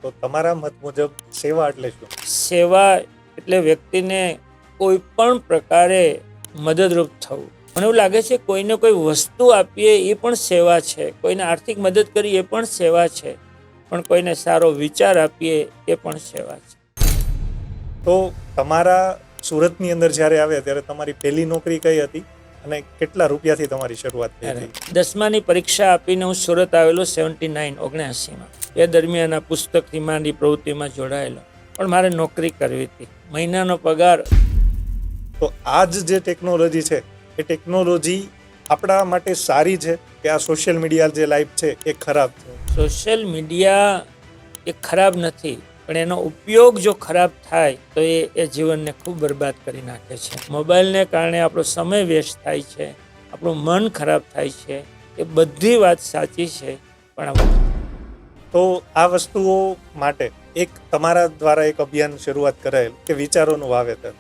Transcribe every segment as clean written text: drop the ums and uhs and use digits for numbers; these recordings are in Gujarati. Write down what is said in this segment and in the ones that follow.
તો તમારા મત મુજબ સેવા એટલે શું? સેવા એટલે વ્યક્તિને કોઈ પણ પ્રકારે મદદરૂપ થવું. મને એવું લાગે છે કોઈને કોઈ વસ્તુ આપીએ એ પણ સેવા છે, કોઈને આર્થિક મદદ કરી એ પણ સેવા છે, પણ કોઈને સારો વિચાર આપીએ એ પણ સેવા છે. તો તમારા સુરતની અંદર જ્યારે આવ્યા ત્યારે તમારી પહેલી નોકરી કઈ હતી અને કેટલા રૂપિયાથી તમારી શરૂઆત થઈ હતી? 10માની પરીક્ષા આપીને હું સુરત આવેલો 79-79માં. એ દરમિયાન આ પુસ્તકથી માંડી પ્રવૃત્તિમાં જોડાયેલો, પણ મારે નોકરી કરવી હતી. મહિનાનો પગાર. તો આજ જે ટેકનોલોજી છે એ ટેકનોલોજી આપણા માટે સારી છે કે આ સોશિયલ મીડિયા જે લાઈફ છે એ ખરાબ છે? સોશિયલ મીડિયા એ ખરાબ નથી, પણ એનો ઉપયોગ જો ખરાબ થાય તો એ જીવનને ખૂબ બરબાદ કરી નાખે છે. મોબાઈલને કારણે આપણો સમય વેસ્ટ થાય છે, આપણું મન ખરાબ થાય છે, એ બધી વાત સાચી છે. પણ તો આ વસ્તુઓ માટે એક તમારા દ્વારા એક અભિયાન શરૂઆત કરાયેલ કે વિચારોનું વાવેતર.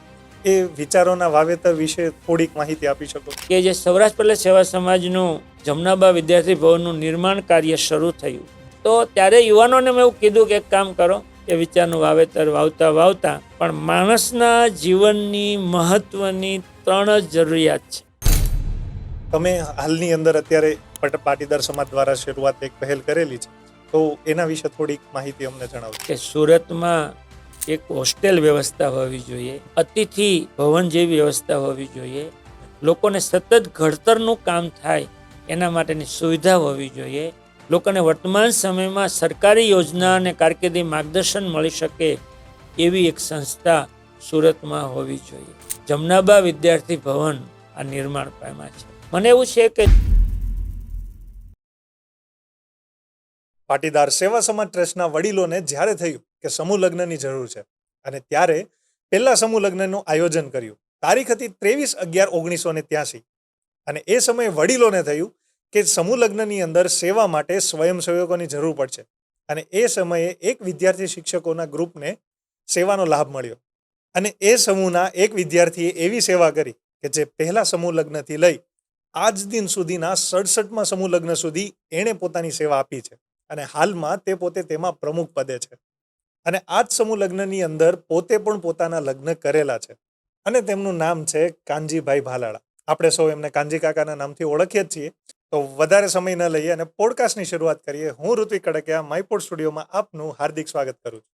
એ વિચારોના વાવેતર વિશે થોડીક માહિતી આપી શકો? કે જે સૌરાષ્ટ્ર પટેલ સેવા સમાજનું જમનાબા વિદ્યાર્થી ભવનનું નિર્માણ કાર્ય શરૂ થયું, તો ત્યારે યુવાનોને મેં એવું કીધું કે એક કામ કરો, એ વિચારનું વાવેતર વાવતા વાવતા પણ માણસના જીવનની મહત્વની 3 જ જરૂરિયાત છે. તમે હાલની અંદર અત્યારે પાટીદાર સમાજ દ્વારા શરૂઆત એક પહેલ કરેલી છે, તો એના વિશે થોડીક માહિતી અમને જણાવો. કે સુરતમાં એક હોસ્ટેલ વ્યવસ્થા હોવી જોઈએ, અતિથિ ભવન જેવી વ્યવસ્થા હોવી જોઈએ, લોકોને સતત ઘડતરનું કામ થાય એના માટેની સુવિધા હોવી જોઈએ, લોકોને વર્તમાન સમયમાં સરકારી યોજના અને કારકિર્દી માર્ગદર્શન મળી શકે એવી એક સંસ્થા સુરતમાં હોવી જોઈએ. જમનાબા વિદ્યાર્થી ભવન આ નિર્માણ પામ્યા છે. મને એવું છે કે પાટીદાર સેવા સમાજ ટ્રસ્ટના વડીલોને જ્યારે થયું કે સમૂહ લગ્નની જરૂર છે અને ત્યારે પહેલા સમૂહ લગ્નનું આયોજન કર્યું. તારીખ હતી 23/11/1983 અને એ સમયે વડીલોને થયું કે સમૂહ લગ્નની અંદર સેવા માટે સ્વયંસેવકોની જરૂર પડશે અને એ સમયે એક વિદ્યાર્થી શિક્ષકોના ગ્રુપને સેવાનો લાભ મળ્યો અને એ સમૂહના એક વિદ્યાર્થીએ એવી સેવા કરી કે જે પહેલા સમૂહ લગ્નથી લઈ આજ દિન સુધીના 67માં સમૂહ લગ્ન સુધી એણે પોતાની સેવા આપી છે અને હાલમાં તે પોતે તેમાં પ્રમુખ પદે છે અને આ જ સમૂહ લગ્નની અંદર પોતે પણ પોતાના લગ્ન કરેલા છે અને તેમનું નામ છે કાનજીભાઈ ભાલાળા. આપણે સૌ એમને કાનજી કાકાના નામથી ઓળખીએ જ છીએ. તો વધારે સમય ન લઈએ અને પોડકાસ્ટની શરૂઆત કરીએ. હું ઋત્વિક કડકિયા માયપોડ સ્ટુડિયોમાં આપનું હાર્દિક સ્વાગત કરું છું.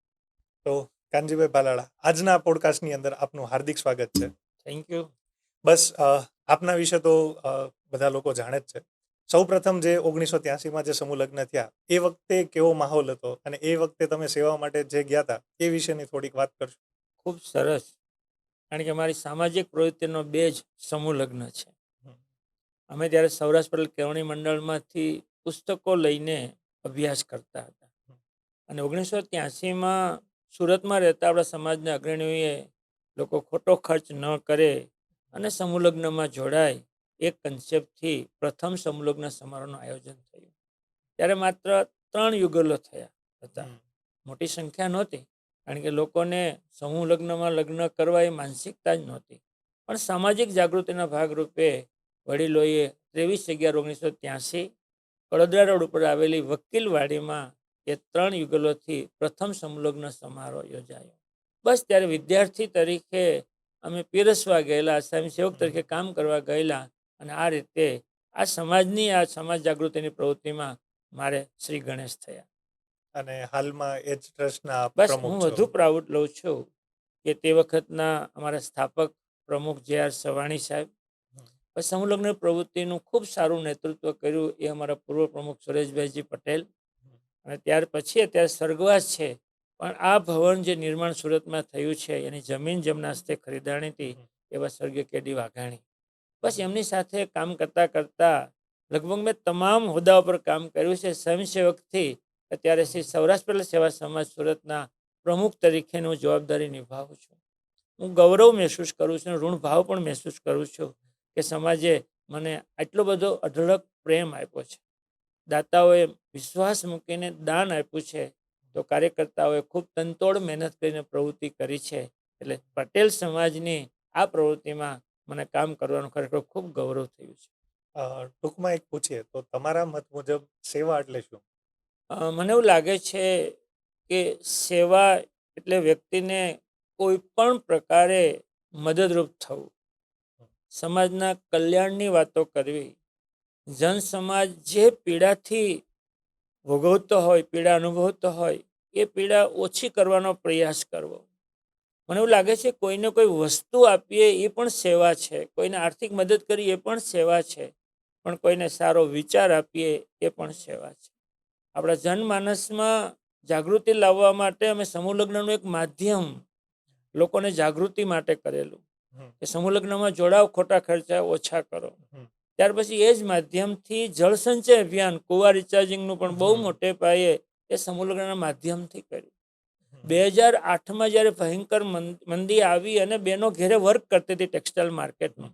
તો કાનજીભાઈ ભાલાળા, આજના પોડકાસ્ટની અંદર આપનું હાર્દિક સ્વાગત છે. Thank you. બસ આપના વિશે તો બધા લોકો જાણે જ છે. સૌ પ્રથમ જે 1983માં જે સમૂહ લગ્ન થયા એ વખતે કેવો માહોલ હતો અને એ વખતે તમે સેવા માટે જે ગયા હતા એ વિશેની થોડીક વાત કરશો? ખૂબ સરસ, કારણ કે મારી સામાજિક પ્રવૃત્તિનો 2 જ સમૂહ લગ્ન છે. અમે ત્યારે સૌરાષ્ટ્ર પટેલ કેળવણી મંડળમાંથી પુસ્તકો લઈને અભ્યાસ કરતા હતા અને 1983માં સુરતમાં રહેતા આપણા સમાજના અગ્રણીઓએ લોકો ખોટો ખર્ચ ન કરે અને સમૂહ લગ્નમાં જોડાય એ કન્સેપ્ટથી પ્રથમ સમૂહ લગ્ન સમારોહનું આયોજન થયું. ત્યારે માત્ર 3 યુગલો થયા હતા. મોટી સંખ્યા નહોતી, કારણ કે લોકોને સમૂહ લગ્નમાં લગ્ન કરવા એ માનસિકતા જ નહોતી. પણ સામાજિક જાગૃતિના ભાગરૂપે વડીલોએ 23/11/1983 વડોદરા રોડ ઉપર આવેલી વકીલવાડીમાં એ 3 યુગલોથી પ્રથમ સમૂહ લગ્ન સમારોહ યોજાયો. બસ ત્યારે વિદ્યાર્થી તરીકે અમે પીરસવા ગયેલા, સ્વયંસેવક તરીકે કામ કરવા ગયેલા અને આ રીતે આ સમાજની આ સમાજ જાગૃતિની પ્રવૃત્તિમાં મારે શ્રી ગણેશ થયા. અને હાલમાં એ જ ટ્રસ્ટના બસ પ્રમુખ હું છો. વધુ પ્રાઉડ લઉં છું કે તે વખતના અમારા સ્થાપક પ્રમુખ જે.આર. સવાણી સાહેબ, સમૂહ લગ્ન પ્રવૃત્તિનું ખૂબ સારું નેતૃત્વ કર્યું એ અમારા પૂર્વ પ્રમુખ સુરેશભાઈજી પટેલ, અને ત્યાર પછી અત્યારે સ્વર્ગવાસ છે, પણ આ ભવન જે નિર્માણ સુરતમાં થયું છે એની જમીન જેમના હસ્તે ખરીદાણી હતી એવા સ્વર્ગીય કે.ડી. વાઘાણી. બસ એમની સાથે કામ કરતા કરતા લગભગ મેં તમામ હોદ્દાઓ પર કામ કર્યું છે. સ્વયંસેવકથી અત્યારે શ્રી સૌરાષ્ટ્ર પટેલ સેવા સમાજ સુરતના પ્રમુખ તરીકેની હું જવાબદારી નિભાવું છું. હું ગૌરવ મહેસૂસ કરું છું, ઋણભાવ પણ મહેસૂસ કરું છું કે સમાજે મને આટલો બધો અઢળક પ્રેમ આપ્યો છે. દાતાઓએ વિશ્વાસ મૂકીને દાન આપ્યું છે, તો કાર્યકર્તાઓએ ખૂબ તનતોડ મહેનત કરીને પ્રવૃત્તિ કરી છે. એટલે પટેલ સમાજની આ પ્રવૃત્તિમાં મને કામ કરવાનું ખરેખર ખૂબ ગૌરવ થયું છે. ટૂંકમાં એક પૂછીએ તો તમારા મત મુજબ સેવા એટલે શું? મને એવું લાગે છે કે સેવા એટલે વ્યક્તિને કોઈ પણ પ્રકારે મદદરૂપ થવું, સમાજના કલ્યાણની વાતો કરવી, જન સમાજ જે પીડાથી ભોગવતો હોય, પીડા અનુભવતો હોય, એ પીડા ઓછી કરવાનો પ્રયાસ કરવો. મને એવું લાગે છે કોઈને કોઈ વસ્તુ આપીએ એ પણ સેવા છે, કોઈને આર્થિક મદદ કરી એ પણ સેવા છે, પણ કોઈને સારો વિચાર આપીએ એ પણ સેવા છે. આપણા જનમાનસમાં જાગૃતિ લાવવા માટે અમે સમૂહ લગ્નનું એક માધ્યમ લોકોને જાગૃતિ માટે કરેલું કે સમૂહ લગ્નમાં જોડાવ, ખોટા ખર્ચા ઓછા કરો. ત્યાર પછી એ જ માધ્યમથી જળ સંચય અભિયાન, કુવા રિચાર્જિંગનું પણ બહુ મોટે પાયે એ સમૂહ લગ્નના માધ્યમથી કર્યું. 2008માં જ્યારે ભયંકર મંદી આવી અને બહેનો ઘેરે વર્ક કરતી હતી ટેક્સટાઇલ માર્કેટમાં,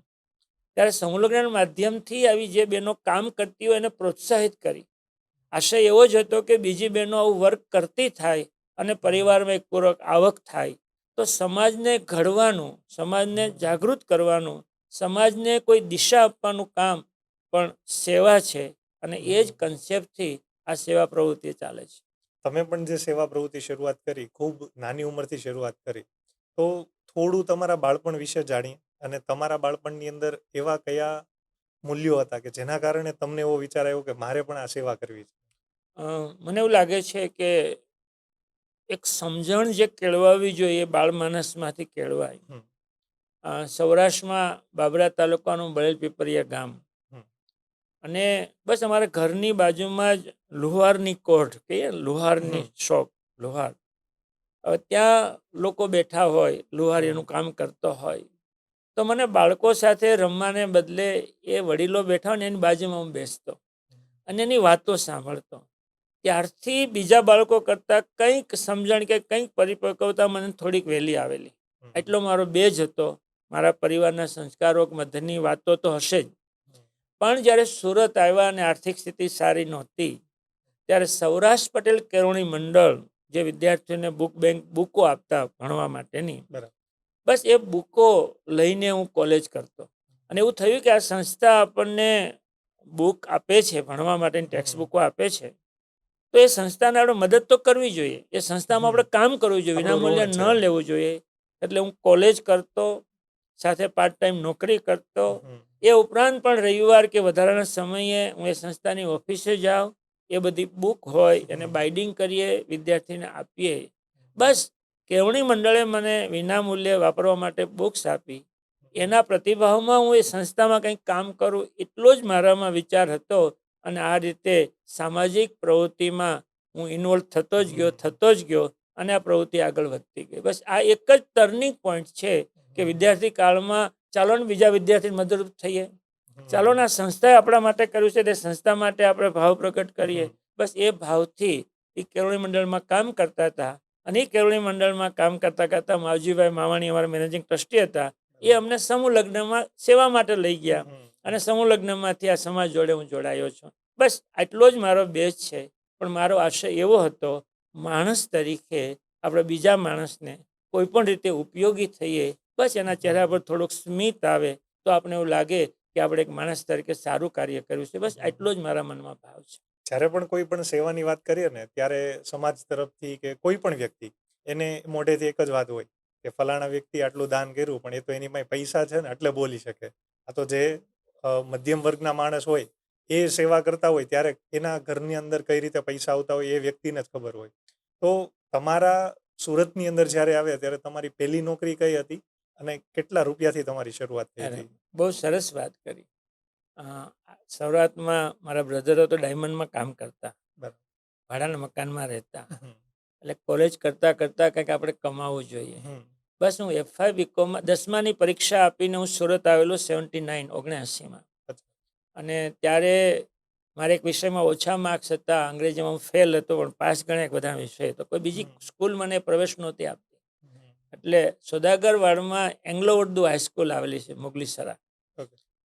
ત્યારે સમૂહ લગ્નના માધ્યમથી આવી જે બહેનો કામ કરતી હોય એને પ્રોત્સાહિત કરી. આશય એવો જ હતો કે બીજી બહેનો આવું વર્ક કરતી થાય અને પરિવારમાં એક પૂરક આવક થાય તો સમાજને ઘડવાનું, સમાજને જાગૃત કરવાનું, સમાજને કોઈ દિશા આપવાનું કામ પણ સેવા છે. અને એ જ કન્સેપ્ટથી આ સેવા પ્રવૃત્તિ ચાલે છે. તમે પણ જે સેવા પ્રવૃત્તિ શરૂઆત કરી, ખૂબ નાની ઉંમરથી શરૂઆત કરી, તો થોડું તમારા બાળપણ વિશે જાણીએ અને તમારા બાળપણની અંદર એવા કયા મૂલ્યો હતા કે જેના કારણે તમને એવો વિચાર આવ્યો કે મારે પણ આ સેવા કરવી છે? મને એવું લાગે છે કે એક સમજણ જે કેળવાવી જોઈએ એ બાળ માનસમાંથી કેળવાય. સૌરાષ્ટ્રમાં બાબરા તાલુકાનું બળેલ પીપરિયા ગામ, અને બસ અમારા ઘરની બાજુમાં જ લુહારની કોઠ કહીએ, લુહારની શોપ, લુહાર. હવે ત્યાં લોકો બેઠા હોય, લુહારીનું કામ કરતો હોય, તો મને બાળકો સાથે રમવાને બદલે એ વડીલો બેઠા હોય ને એની બાજુમાં હું બેસતો અને એની વાતો સાંભળતો. ત્યારથી બીજા બાળકો કરતાં કંઈક સમજણ કે કંઈક પરિપક્વતા મને થોડીક વહેલી આવેલી. એટલો મારો બેઝ હતો. મારા પરિવારના સંસ્કારો, મધ્યની વાતો તો હશે જ, પણ જ્યારે સુરત આવ્યા અને આર્થિક સ્થિતિ સારી નહોતી ત્યારે સૌરાષ્ટ્ર પટેલ કેળવણી મંડળ જે વિદ્યાર્થીઓને બુકો આપતા ભણવા માટેની, બસ એ બુકો લઈને હું કોલેજ કરતો. અને એવું થયું કે આ સંસ્થા આપણને બુક આપે છે, ભણવા માટેની ટેક્સ્ટ બુકો આપે છે, તો એ સંસ્થાને આપણે મદદ તો કરવી જોઈએ, એ સંસ્થામાં આપણે કામ કરવું જોઈએ, વિનામૂલ્યે ન લેવું જોઈએ. એટલે હું કોલેજ કરતો, સાથે પાર્ટ ટાઈમ નોકરી કરતો. એ ઉપરાંત પણ રવિવાર કે વધારાના સમયે હું એ સંસ્થાની ઓફિસે જાઉં, એ બધી બુક હોય એને બાઇડિંગ કરીએ, વિદ્યાર્થીને આપીએ. બસ કેળવણી મંડળે મને વિનામૂલ્યે વાપરવા માટે બુક્સ આપી. એના પ્રતિભાવમાં હું એ સંસ્થામાં કંઈક કામ કરું એટલો જ મારામાં વિચાર હતો. અને આ રીતે સામાજિક પ્રવૃત્તિમાં હું ઇન્વોલ્વ થતો જ ગયો અને આ પ્રવૃત્તિ આગળ વધતી ગઈ. બસ આ એક જ ટર્નિંગ પોઈન્ટ છે કે વિદ્યાર્થી કાળમાં ચાલો ને બીજા વિદ્યાર્થીને મદદરૂપ થઈએ, ચાલો ને આ સંસ્થાએ આપણા માટે કર્યું છે તે સંસ્થા માટે આપણે ભાવ પ્રગટ કરીએ. બસ એ ભાવથી એ કેળવણી મંડળમાં કામ કરતા હતા. અને એ કેળવણી મંડળમાં કામ કરતાં કરતાં માવજીભાઈ માવાણી અમારા મેનેજિંગ ટ્રસ્ટી હતા, એ અમને સમૂહ લગ્નમાં સેવા માટે લઈ ગયા અને સમૂહ લગ્નમાંથી આ સમાજ જોડે હું જોડાયો છું. બસ આટલો જ મારો બેઝ છે. પણ મારો આશય એવો હતો, માણસ તરીકે આપણે બીજા માણસને કોઈ પણ રીતે ઉપયોગી થઈએ, બસ એના ચહેરા પર થોડુંક સ્મિત આવે તો આપણે એવું લાગે કે આપણે એક માણસ તરીકે સારું કાર્ય કર્યું છે. બસ આટલો જ મારા મનમાં ભાવ છે. જ્યારે પણ કોઈ પણ સેવાની વાત કરીએ ને ત્યારે સમાજ તરફથી કે કોઈ પણ વ્યક્તિ એને મોઢેથી એક જ વાત હોય કે ફલાણા વ્યક્તિ આટલું દાન કર્યું, પણ એ તો એની પાસે પૈસા છે ને એટલે બોલી શકે. આ તો જે મધ્યમ વર્ગના માણસ હોય એ સેવા કરતા હોય ત્યારે એના ઘરની અંદર કઈ રીતે પૈસા આવતા હોય એ વ્યક્તિને જ ખબર હોય. તો તમારા સુરતની અંદર જ્યારે આવ્યા ત્યારે તમારી પહેલી નોકરી કઈ હતી અને કેટલા રૂપિયાથી તમારી શરૂઆત થઈ હતી? બહુ સરસ વાત કરી. શરૂઆતમાં મારા બ્રધરો તો ડાયમંડમાં કામ કરતા, ભાડાના મકાનમાં રહેતા. એટલે કોલેજ કરતાં કરતાં કંઈક આપણે કમાવવું જોઈએ. બસ હું FY BComમાં 10માની પરીક્ષા આપીને હું સુરત આવેલો 79 અને ત્યારે મારે એક વિષયમાં ઓછા માર્ક્સ હતા, અંગ્રેજીમાં હું ફેલ હતો, પણ પાસ ગણ્યા બધા વિષય તો કોઈ બીજી સ્કૂલ મને પ્રવેશ નહોતી આપતી. એટલે સોદાગરવાડમાં એંગ્લો ઉર્દુ હાઈસ્કૂલ આવેલી છે, મુગલીસરા,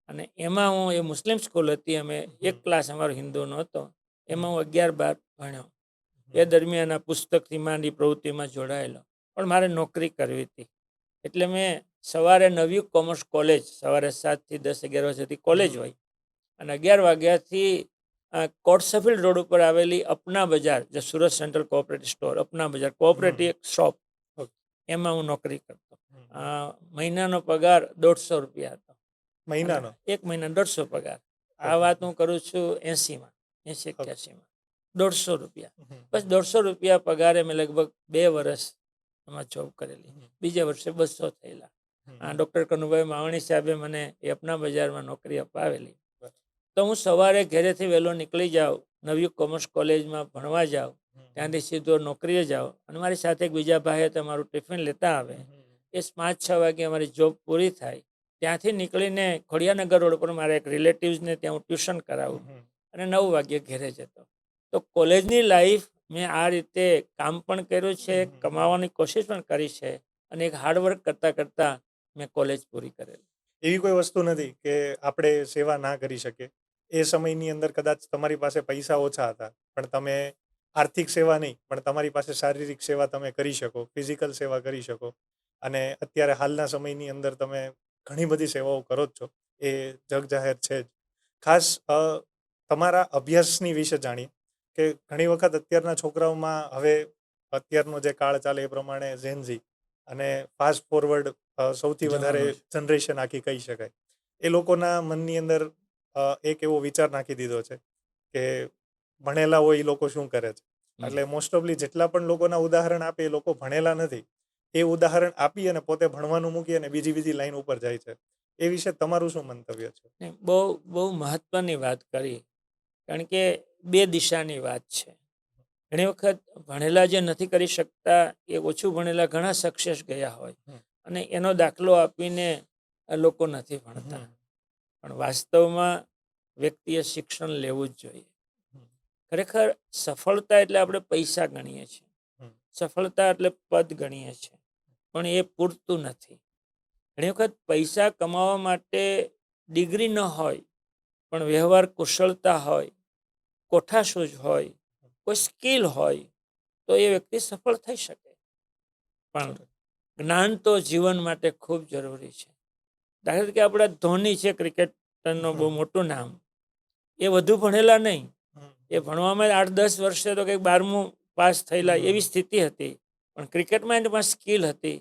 અને એમાં હું, એ મુસ્લિમ સ્કૂલ હતી, અમે એક ક્લાસ અમારો હિન્દુનો હતો, એમાં હું 11-12 ભણ્યો. એ દરમિયાન આ પુસ્તકથી માંડી પ્રવૃત્તિમાં જોડાયેલો. પણ મારે નોકરી કરવી હતી એટલે મેં સવારે નવયુગ કોમર્સ કોલેજ, સવારે 7 થી 10, 11 વાગ્યા સુધી કોલેજ હોય અને 11 વાગ્યાથી કોટસફિલ્ડ રોડ ઉપર આવેલી અપના બજાર, જે સુરત સેન્ટ્રલ કોઓપરેટિવ સ્ટોર, અપના બજાર કોઓપરેટિવ શોપ, ઓકે. એમાં હું નોકરી કરતો. મહિનાનો પગાર 150 રૂપિયા હતો. મહિનાનો? એક મહિના 150 પગાર. આ ઓકે. વાત હું કરું છું 80માં, 80-81માં. 150 રૂપિયા. હમ. બસ 150 રૂપિયા પગારે મેં લગભગ 2 વર્ષ એમાં જોબ કરેલી. બીજા વર્ષે 200 થયેલા. ડૉક્ટર કનુભાઈ માવાણી સાહેબે મને એ અપના બજારમાં નોકરી અપાવેલી. તો હું સવારે ઘરેથી વહેલો નીકળી જાઉં, નવયુગ કોમર્સ કોલેજમાં ભણવા જાઉં, ત્યાંથી સીધો નોકરીએ જાઉં, અને મારી સાથે એક બીજા ભાઈએ તમારું ટિફિન લેતા આવે. એ 5-6 વાગે અમારી જોબ પૂરી થાય. ત્યાંથી નીકળીને ખોડિયાનગર રોડ પર મારા એક રિલેટિવ્સને ત્યાં હું ટ્યુશન કરાવું, અને 9 વાગ્યે ઘરે જતો. તો કોલેજની લાઈફ મેં આ રીતે કામ પણ કર્યું છે, કમાવાની કોશિશ પણ કરી છે, અને એક હાર્ડવર્ક કરતાં કરતાં મેં કોલેજ પૂરી કરેલી. એવી કોઈ વસ્તુ નથી કે આપણે સેવા ના કરી શકીએ. એ સમયની અંદર કદાચ તમારી પાસે પૈસા ઓછા હતા, પણ તમે આર્થિક સેવા નહીં, પણ તમારી પાસે શારીરિક સેવા તમે કરી શકો, ફિઝિકલ સેવા કરી શકો. અને અત્યારે હાલના સમયની અંદર તમે ઘણી બધી સેવાઓ કરો જ છો, એ જગજાહેર છે જ. ખાસ તમારા અભ્યાસની વિશે જાણીએ કે ઘણી વખત અત્યારના છોકરાઓમાં હવે અત્યારનો જે કાળ ચાલે એ પ્રમાણે ઝેનઝી અને ફાસ્ટ ફોરવર્ડ સૌથી વધારે જનરેશન આખી કહી શકાય. એ લોકોના મનની અંદર એક એવો વિચાર નાખી દીધો છે કે ભણેલા હોય એ લોકો શું કરે છે. એટલે મોસ્ટ ઓફલી જેટલા પણ લોકોના ઉદાહરણ આપે એ લોકો ભણેલા નથી. એ ઉદાહરણ આપી અને પોતે ભણવાનું મૂકી અને બીજી લાઈન ઉપર જાય છે. એ વિશે તમારું શું મંતવ્ય છે? બહુ બહુ મહત્વની વાત કરી, કારણ કે 2 દિશાની વાત છે. ઘણી વખત ભણેલા જે નથી કરી શકતા એ ઓછું ભણેલા ઘણા સક્સેસ ગયા હોય, અને એનો દાખલો આપીને લોકો નથી ભણતા. પણ વાસ્તવમાં વ્યક્તિએ શિક્ષણ લેવું જ જોઈએ. ખરેખર સફળતા એટલે આપણે પૈસા ગણીએ છીએ, સફળતા એટલે પદ ગણીએ છીએ, પણ એ પૂરતું નથી. ઘણી વખત પૈસા કમાવા માટે ડિગ્રી ન હોય, પણ વ્યવહાર કુશળતા હોય, કોઠાસૂઝ હોય, કોઈ સ્કિલ હોય, તો એ વ્યક્તિ સફળ થઈ શકે. પણ જ્ઞાન તો જીવન માટે ખૂબ જરૂરી છે. દાખલા તરીકે આપણા ધોની છે, ક્રિકેટરનું બહુ મોટું નામ, એ વધુ ભણેલા નહીં. એ ભણવામાં 8-10 વર્ષે તો કંઈક 12મું પાસ થયેલા એવી સ્થિતિ હતી, પણ ક્રિકેટમાં એની પાસે સ્કિલ હતી,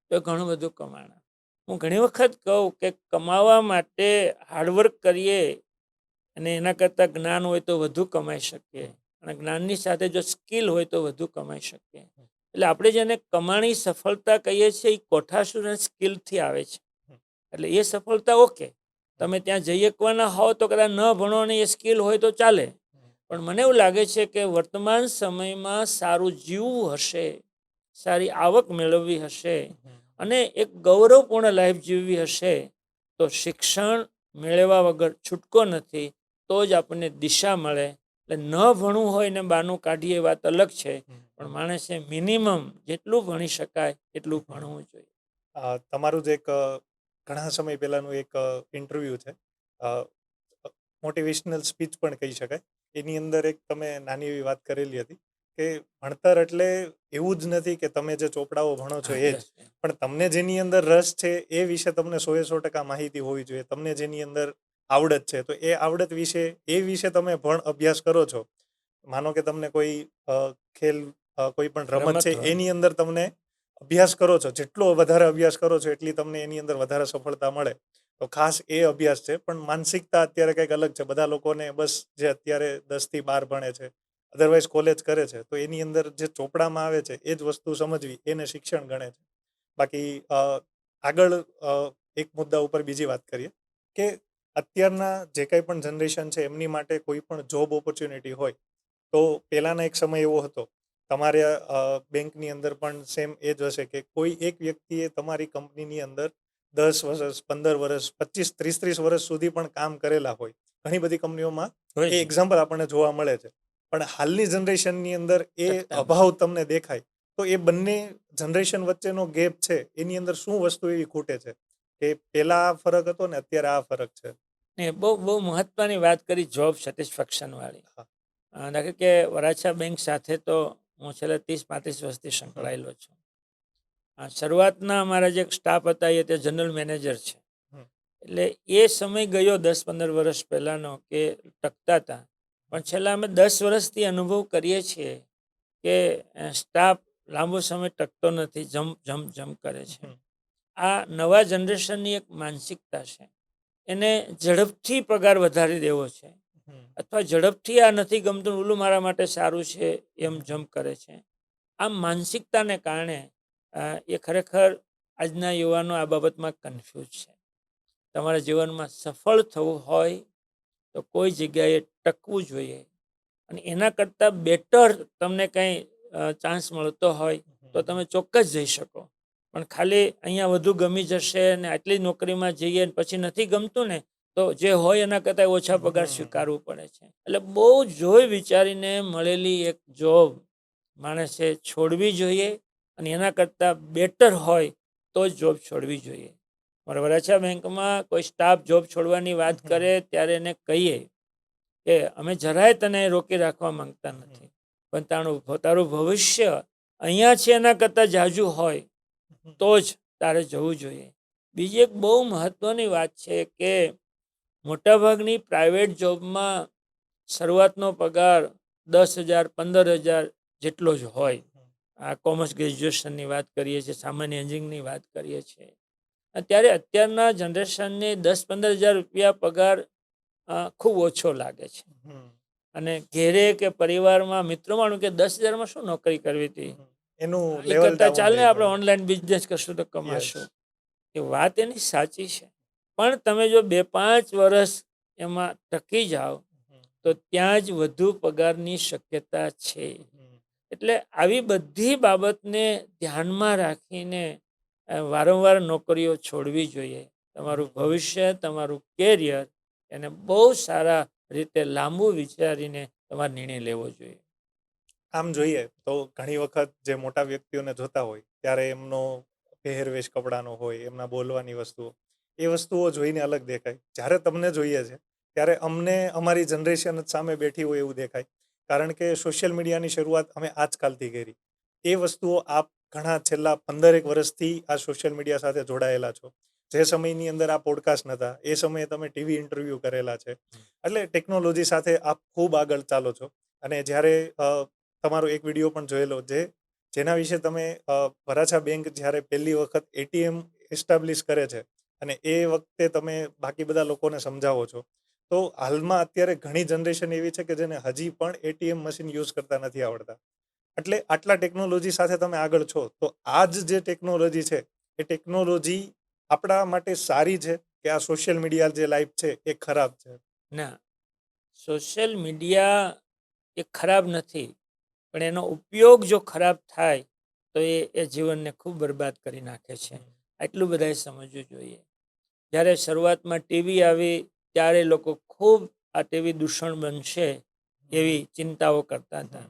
તો ઘણું બધું કમાણા. હું ઘણી વખત કહું કે કમાવા માટે હાર્ડવર્ક કરીએ, અને એના કરતાં જ્ઞાન હોય તો વધુ કમાઈ શકીએ, અને જ્ઞાનની સાથે જો સ્કિલ હોય તો વધુ કમાઈ શકીએ. એટલે આપણે જેને કમાણી સફળતા કહીએ છીએ એ કોઠાસૂઝ અને સ્કિલથી આવે છે. એટલે એ સફળતા ઓકે, તમે ત્યાં જઈ શકવાના હો તો કદાચ ન ભણો અને એ સ્કિલ હોય તો ચાલે. પણ મને એવું લાગે છે કે વર્તમાન સમયમાં સારું જીવવું હશે, સારી આવક મેળવવી હશે, અને એક ગૌરવપૂર્ણ લાઈફ જીવવી હશે, તો શિક્ષણ મેળવ્યા વગર છૂટકો નથી. તો જ આપણને દિશા મળે. એટલે ન ભણવું હોય ને બાનું કાઢીએ એ વાત અલગ છે, પણ માણસે મિનિમમ જેટલું ભણી શકાય એટલું ભણવું જોઈએ. તમારું જ એક ઘણા સમય પહેલાનું એક ઇન્ટરવ્યૂ છે, મોટિવેશનલ સ્પીચ પણ કહી શકાય. એની અંદર એક તમે નાની એવી વાત કરેલી હતી કે ભણતર એટલે એવું જ નથી કે તમે જે ચોપડાઓ ભણો છો એ જ, પણ તમને જેની અંદર રસ છે એ વિશે તમને 100% માહિતી હોવી જોઈએ. તમને જેની અંદર આવડત છે તો એ આવડત વિશે તમે અભ્યાસ કરો છો. માનો કે તમને કોઈ ખેલ કોઈ પણ રમત છે એની અંદર તમને અભ્યાસ કરો છો, જેટલો વધારે અભ્યાસ કરો છો એટલી તમને એની અંદર વધારે સફળતા મળે. તો ખાસ એ અભ્યાસ છે. પણ માનસિકતા અત્યારે કંઈક અલગ છે. બધા લોકોને બસ જે અત્યારે 10 થી 12 ભણે છે, અધરવાઇઝ કોલેજ કરે છે, તો એની અંદર જે ચોપડામાં આવે છે એ જ વસ્તુ સમજવી એને શિક્ષણ ગણે છે. બાકી આગળ એક મુદ્દા ઉપર બીજી વાત કરીએ કે અત્યારના જે કંઈ પણ જનરેશન છે એમની માટે કોઈ પણ જોબ ઓપોર્ચ્યુનિટી હોય તો પહેલાંના એક સમય એવો હતો, તમારે બેંકની અંદર પણ સેમ એ જ હશે કે કોઈ એક વ્યક્તિએ તમારી કંપનીની અંદર 10 વર્ષ, 15 વર્ષ, 25, 30 વર્ષ સુધી પણ કામ કરેલા હોય. ઘણી બધી કંપનીઓમાં એ એક્ઝામ્પલ આપણને જોવા મળે છે. પણ હાલની જનરેશનની અંદર એ અભાવ તમને દેખાય. તો એ બંને જનરેશન વચ્ચેનો ગેપ છે, એની અંદર શું વસ્તુ એવી ખૂટે છે કે પહેલા આ ફરક હતો ને અત્યારે આ ફરક છે? બહુ બહુ મહત્વની વાત કરી, જોબ સેટિસ્ફેક્શન વાળી. દાખલા કે વરાછા બેંક સાથે તો હું છેલ્લે 30-35 વર્ષથી સંકળાયેલો છું. શરૂઆતના અમારા જે સ્ટાફ હતા એ તે જનરલ મેનેજર છે. એટલે એ સમય ગયો 10-15 વર્ષ પહેલાનો કે ટકતા હતા. પણ છેલ્લા અમે 10 વર્ષથી અનુભવ કરીએ છીએ કે સ્ટાફ લાંબો સમય ટકતો નથી, જમ કરે છે. આ નવા જનરેશનની એક માનસિકતા છે. એને ઝડપથી પગાર વધારી દેવો છે, અથવા ઝડપથી આ નથી ગમતું, ઓલું મારા માટે સારું છે, એમ જમ્પ કરે છે. આ માનસિકતાને કારણે એ ખરેખર આજના યુવાનો આ બાબતમાં કન્ફ્યુઝ છે. તમારા જીવનમાં સફળ થવું હોય તો કોઈ જગ્યાએ ટકવું જોઈએ, અને એના કરતાં બેટર તમને કંઈ ચાન્સ મળતો હોય તો તમે ચોક્કસ જઈ શકો. પણ ખાલી અહીંયા વધુ ગમી જશે ને આટલી નોકરીમાં જઈએ ને પછી નથી ગમતું ને તો જે હોય એના કરતાં ઓછા પગાર સ્વીકારવું પડે છે. એટલે બહુ જોઈ વિચારીને મળેલી એક જોબ માણસે છોડવી જોઈએ, અને એના કરતાં બેટર હોય તો જ જોબ છોડવી જોઈએ. મારા વરાછા બેંકમાં કોઈ સ્ટાફ જોબ છોડવાની વાત કરે ત્યારે એને કહીએ કે અમે જરાય તને રોકી રાખવા માંગતા નથી, પણ તારું ભવિષ્ય અહીંયા છે એના કરતાં જાજુ હોય તો જ તારે જવું જોઈએ. બીજી એક બહુ મહત્ત્વની વાત છે કે મોટાભાગની પ્રાઇવેટ જોબમાં શરૂઆતનો પગાર 10,000 15,000 જેટલો જ હોય. આ કોમર્સ ગ્રેજ્યુએશનની વાત કરીએ છીએ, સામાન્ય એન્જિનિયરિંગની વાત કરીએ છીએ. ત્યારે અત્યારના જનરેશનને 10-15,000 રૂપિયા પગાર ખૂબ ઓછો લાગે છે. અને ઘેરે કે પરિવારમાં મિત્રોમાં કે 10,000માં શું નોકરી કરવી હતી, એનું એ લેવલ કરતાં ચાલ ને આપણે ઓનલાઈન બિઝનેસ કરશું તો કમાશું. એ વાત એની સાચી છે, પણ તમે જો 2-5 વર્ષ એમાં ટકી જાઓ તો ત્યાં જ વધુ પગારની શક્યતા છે. એટલે આવી બધી બાબતને ધ્યાનમાં રાખીને વારંવાર નોકરીઓ છોડવી જોઈએ. તમારું ભવિષ્ય, તમારું કેરિયર એને બહુ સારા રીતે લાંબુ વિચારીને તમારે નિર્ણય લેવો જોઈએ. આમ જોઈએ તો ઘણી વખત જે મોટા વ્યક્તિઓને જોતા હોય ત્યારે એમનો પહેરવેશ કપડાનો હોય, એમના બોલવાની વસ્તુઓ, એ વસ્તુઓ જોઈને અલગ દેખાય. જ્યારે તમને જોઈએ છે ત્યારે અમને અમારી જનરેશન જ સામે બેઠી હોય એવું દેખાય, કારણ કે સોશિયલ મીડિયાની શરૂઆત અમે આજકાલથી કરી. એ વસ્તુઓ આપ ઘણા છેલ્લા 15 વર્ષથી આ સોશિયલ મીડિયા સાથે જોડાયેલા છો. જે સમયની અંદર આ પોડકાસ્ટ નહોતા એ સમયે તમે ટીવી ઇન્ટરવ્યૂ કરેલા છે. એટલે ટેકનોલોજી સાથે આપ ખૂબ આગળ ચાલો છો. અને જ્યારે તમારો એક વિડીયો પણ જોયેલો જેના વિશે તમે વરાછા બેંક જ્યારે પહેલી વખત એટીએમ એસ્ટાબ્લિશ કરે છે અને એ વખતે તમે બાકી બધા લોકોને સમજાવો છો. તો હાલમાં અત્યારે ઘણી જનરેશન એવી છે કે જેને હજી પણ એટીએમ મશીન યુઝ કરતા નથી આવડતા. એટલે આટલા ટેકનોલોજી સાથે તમે આગળ છો, તો આ જે ટેકનોલોજી છે એ ટેકનોલોજી આપણા માટે સારી છે કે આ સોશિયલ મીડિયા જે લાઈફ છે એ ખરાબ છે? ના, સોશિયલ મીડિયા એ ખરાબ નથી, પણ એનો ઉપયોગ જો ખરાબ થાય તો એ જીવનને ખૂબ બરબાદ કરી નાખે છે. આટલું બધાએ સમજવું જોઈએ. જ્યારે શરૂઆતમાં ટીવી આવી ત્યારે લોકો ખૂબ આ ટીવી દૂષણ બનશે એવી ચિંતાઓ કરતા હતા.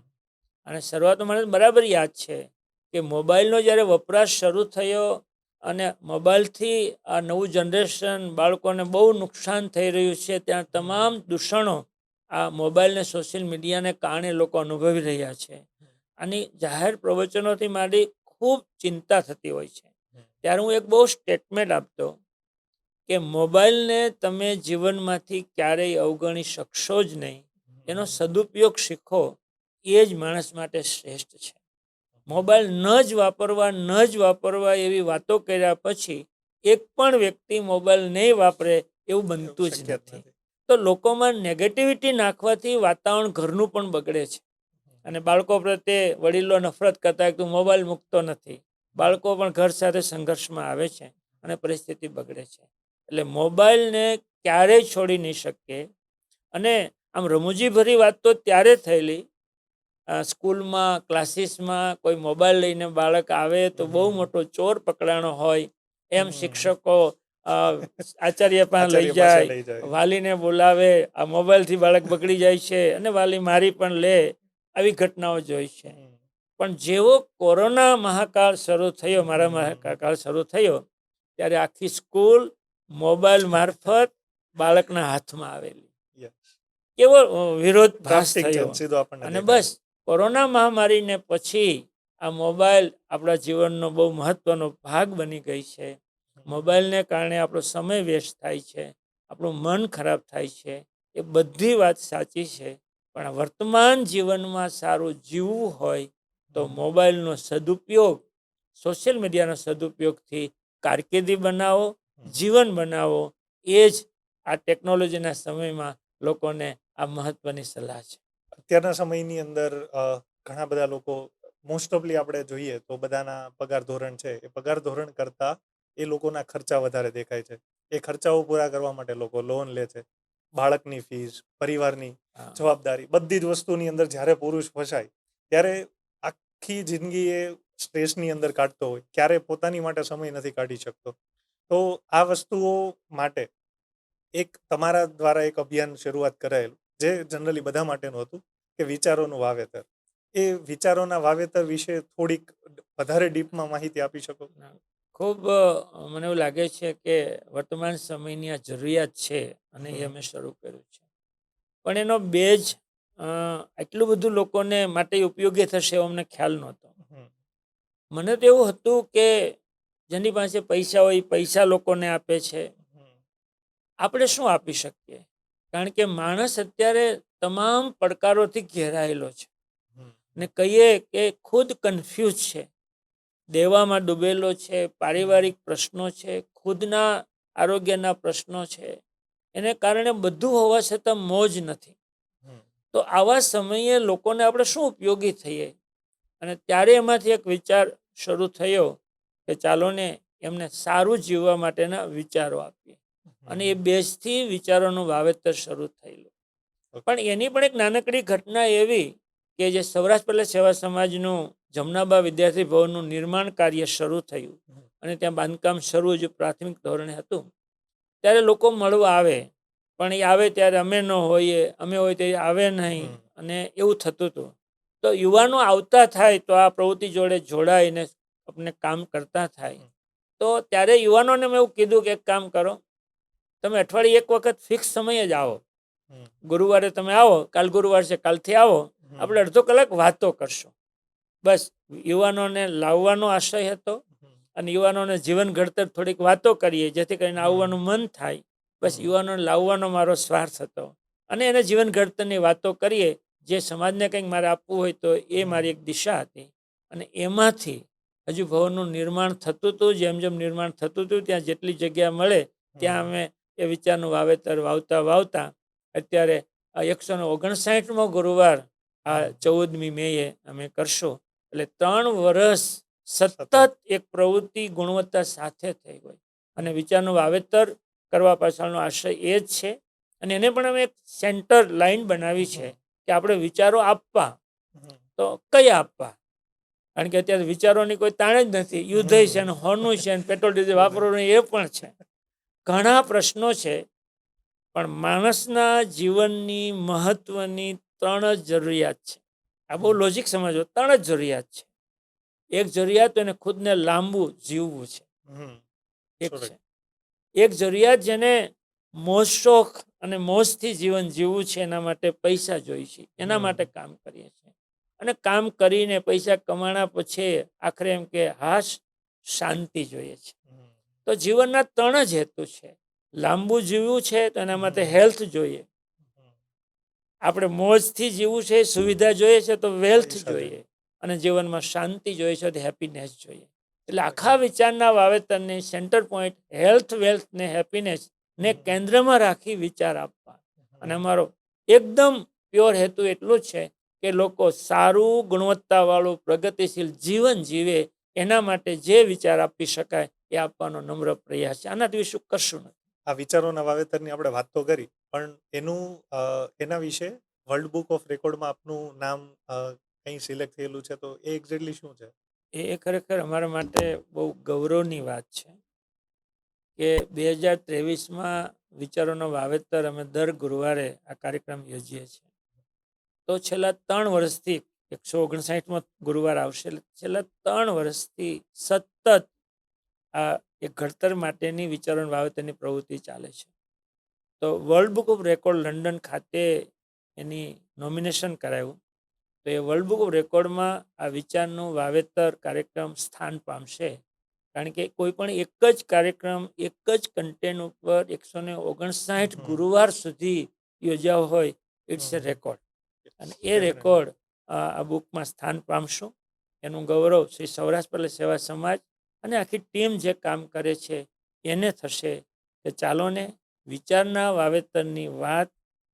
અને શરૂઆતમાં મને બરાબર યાદ છે કે મોબાઈલનો જ્યારે વપરાશ શરૂ થયો અને મોબાઈલથી આ નવું જનરેશન બાળકોને બહુ નુકસાન થઈ રહ્યું છે, ત્યાં તમામ દૂષણો આ મોબાઈલ ને સોશિયલ મીડિયાને કારણે લોકો અનુભવી રહ્યા છે. આની જાહેર પ્રવચનોથી માંડી ખૂબ ચિંતા થતી હોય છે. ત્યારે હું એક બહુ સ્ટેટમેન્ટ આપતો કે મોબાઈલને તમે જીવનમાંથી ક્યારેય અવગણી શકશો જ નહીં. એનો સદુપયોગ શીખો, એ જ માણસ માટે શ્રેષ્ઠ છે. મોબાઈલ ન જ વાપરવા એવી વાતો કર્યા પછી એક પણ વ્યક્તિ મોબાઈલ નહીં વાપરે એવું બનતું જ નથી. તો લોકોમાં નેગેટિવિટી નાખવાથી વાતાવરણ ઘરનું પણ બગડે છે. અને બાળકો પ્રત્યે વડીલો નફરત કરતા કે તું મોબાઈલ મૂકતો નથી, બાળકો પણ ઘર સાથે સંઘર્ષમાં આવે છે અને પરિસ્થિતિ બગડે છે. એટલે મોબાઈલને ક્યારેય છોડી નહીં શકીએ. અને આમ રમૂજીભરી વાત તો ત્યારે થયેલી, સ્કૂલમાં ક્લાસીસમાં કોઈ મોબાઈલ લઈને બાળક આવે તો બહુ મોટો ચોર પકડાણો હોય એમ શિક્ષકો આચાર્ય પાસે લઈ જાય, વાલીને બોલાવે, આ મોબાઈલથી બાળક બગડી જાય છે અને વાલી મારી પણ લે. આવી ઘટનાઓ જોઈ છે. પણ જેવો કોરોના મહાકાળ શરૂ થયો, મારા મહાકાળ શરૂ થયો, ત્યારે આખી સ્કૂલ મોબાઈલ મારફત બાળકના હાથમાં આવેલી. કેવો વિરોધભાસ થયો. અને બસ કોરોના મહામારીને પછી આ મોબાઈલ આપણા જીવનનો બહુ મહત્વનો ભાગ બની ગઈ છે. મોબાઈલને કારણે આપણો સમય વેસ્ટ થાય છે, આપણું મન ખરાબ થાય છે. એ બધી વાત સાચી છે, પણ વર્તમાન જીવનમાં સારું જીવવું હોય તો મોબાઈલનો સદુપયોગ, સોશિયલ મીડિયાનો સદુપયોગથી કારકિર્દી બનાવો, જીવન બનાવો. એ જ આ ટેકનોલોજીના સમયમાં લોકોને આ મહત્વની સલાહ છે. અત્યારના સમયની અંદર ઘણા બધા લોકો મોસ્ટ ઓફલી આપણે જોઈએ તો બધાના પગાર ધોરણ છે એ પગાર ધોરણ કરતાં એ લોકોના ખર્ચા વધારે દેખાય છે. એ ખર્ચાઓ પૂરા કરવા માટે લોકો લોન લે છે. બાળકની ફીસ, પરિવારની હા. જવાબદારી, બધી જ વસ્તુની અંદર જ્યારે પુરુષ ફસાય ત્યારે આખી જિંદગી એ સ્ટ્રેસની અંદર કાઢતો હોય, ક્યારે પોતાની માટે સમય નથી કાઢી શકતો. તો આ વસ્તુઓ માટે એક તમારા દ્વારા એક અભિયાન શરૂઆત કરાયેલું જે જનરલી બધા માટેનું હતું કે વિચારોનું વાવેતર. એ વિચારોના વાવેતર વિશે થોડીક વધારે ડીપમાં માહિતી આપી શકો? ખૂબ મને એવું લાગે છે કે વર્તમાન સમયની આ જરૂરિયાત છે અને એ અમે શરૂ કર્યું છે. પણ એનો બેજ એટલું બધું લોકોને માટે ઉપયોગી થશે એવો અમને ખ્યાલ નહોતો. મને તો એવું હતું કે જેની પાસે પૈસા હોય એ પૈસા લોકોને આપે છે. આપણે શું આપી શકીએ? કારણ કે માણસ અત્યારે તમામ પડકારોથી ઘેરાયેલો છે ને કહીએ કે ખુદ કન્ફ્યુઝ છે, દેવામાં ડૂબેલો છે, પારિવારિક પ્રશ્નો છે, ખુદના આરોગ્યના પ્રશ્નો છે. એને કારણે બધું હોવા છતાં મોજ નથી. તો આવા સમયે લોકોને આપણે શું ઉપયોગી થઈએ? અને ત્યારે એમાંથી એક વિચાર શરૂ થયો કે ચાલો ને એમને સારું જીવવા માટેના વિચારો આપીએ. અને એ બેઝથી વિચારોનું વાવેતર શરૂ થયેલું. પણ એની પણ એક નાનકડી ઘટના એવી કે જે સૌરાષ્ટ્ર પટેલ સેવા સમાજનું જમનાબા વિદ્યાર્થી ભવનનું નિર્માણ કાર્ય શરૂ થયું અને ત્યાં બાંધકામ શરૂ જ પ્રાથમિક ધોરણે હતું. ત્યારે લોકો મળવા આવે, પણ એ આવે ત્યારે અમે ન હોઈએ, અમે હોય તો એ આવે નહીં અને એવું થતું હતું. તો યુવાનો આવતા થાય તો આ પ્રવૃત્તિ જોડે જોડાઈને આપણે કામ કરતા થાય. તો ત્યારે યુવાનોને મેં એવું કીધું કે એક કામ કરો, તમે અઠવાડિયે એક વખત ફિક્સ સમયે જ આવો. ગુરુવારે તમે આવો, કાલ ગુરુવાર છે, કાલથી આવો, આપણે અડધો કલાક વાતો કરશું. બસ યુવાનોને લાવવાનો આશય હતો અને યુવાનોને જીવન ઘડતર થોડીક વાતો કરીએ જેથી કરીને આવવાનું મન થાય. બસ યુવાનોને લાવવાનો મારો સ્વાર્થ હતો અને એને જીવન ઘડતરની વાતો કરીએ. જે સમાજને કંઈક મારે આપવું હોય તો એ મારી એક દિશા હતી. અને એમાંથી હજુ ભવનનું નિર્માણ થતું હતું. જેમ જેમ નિર્માણ થતું હતું ત્યાં જેટલી જગ્યા મળે ત્યાં અમે એ વિચારનું વાવેતર વાવતા અત્યારે 159મો ગુરુવાર આ 14મી મેએ અમે કરશું. એટલે 3 વર્ષ સતત એક પ્રવૃત્તિ ગુણવત્તા સાથે થઈ હોય અને વિચારનું વાવેતર કરવા પાછળનો આશય એ જ છે. અને એને પણ અમે એક સેન્ટર લાઈન બનાવી છે કે આપણે વિચારો આપવા. તો કયા આપવા? કારણ કે અત્યારે વિચારોની કોઈ તાણ જ નથી. યુદ્ધ છે ને, હોનું છે ને, પેટ્રોલ ડીઝલ વાપરવાનું એ પણ છે. ઘણા પ્રશ્નો છે. પણ માણસના જીવનની મહત્વની 3 જ જરૂરિયાત છે. આ બહુ લોજિક સમજો. 3 જ જરૂરિયાત છે. એક જરૂરિયાત એને ખુદને લાંબુ જીવવું છે. એક છે. એક જરૂરિયાત જેને મોજ શોખ અને મોજથી જીવન જીવવું છે, એના માટે પૈસા જોઈએ છે. એના માટે કામ કરીએ છીએ. અને કામ કરીને પૈસા કમાણા પછી આખરે એમ કે હાશ શાંતિ જોઈએ છે. તો જીવનના 3 જ હેતુ છે. લાંબુ જીવવું છે તો એના માટે હેલ્થ જોઈએ. આપણે મોજથી જીવવું છે, સુવિધા જોઈએ છે તો વેલ્થ જોઈએ. અને જીવનમાં શાંતિ જોઈએ છે તો હેપીનેસ જોઈએ. એટલે આખા વિચારના વાવેતરને સેન્ટર પોઈન્ટ હેલ્થ, વેલ્થ ને હેપીનેસ ને કેન્દ્રમાં રાખી વિચાર આપવા. અને અમારો એકદમ પ્યોર હેતુ એટલું જ છે કે લોકો સારું ગુણવત્તાવાળું પ્રગતિશીલ જીવન જીવે. એના માટે જે વિચાર આપી શકાય એ આપવાનો નમ્ર પ્રયાસ છે. આનાથી શું કરશું નથી. આ વિચારોના વાવેતરની આપણે વાત તો કરી, પણ એના વિશે વર્લ્ડ બુક ઓફ રેકોર્ડમાં આપનું નામ કંઈ સિલેક્ટ થયેલું છે, તો એ એક્ઝેક્ટલી શું છે? એ ખરેખર અમારા માટે બહુ ગૌરવની વાત છે કે 2023માં વિચારોનો વાવેતર અમે દર ગુરુવારે આ કાર્યક્રમ યોજીએ છીએ. તો છેલ્લા 3 વર્ષથી 159મો ગુરુવાર આવશે. છેલ્લા 3 વર્ષથી સતત આ એક ઘડતર માટેની વિચારોના વાવેતરની પ્રવૃત્તિ ચાલે છે. તો world book of record London ખાતે એની નોમિનેશન કરાયું. તો એ વર્લ્ડ બુક ઓફ રેકોર્ડમાં આ વિચારનું વાવેતર કાર્યક્રમ સ્થાન પામશે. કારણ કે કોઈ પણ એક જ કાર્યક્રમ એક જ કન્ટેન્ટ ઉપર 159 ગુરુવાર સુધી યોજાયો હોય, ઇટ્સ એ રેકોર્ડ. અને એ રેકોર્ડ આ બુકમાં સ્થાન પામશું. એનું ગૌરવ શ્રી સૌરાષ્ટ્ર પટેલ સેવા સમાજ અને આખી ટીમ જે કામ કરે છે એને થશે કે ચાલો ને વિચારના વાવેતરની વાત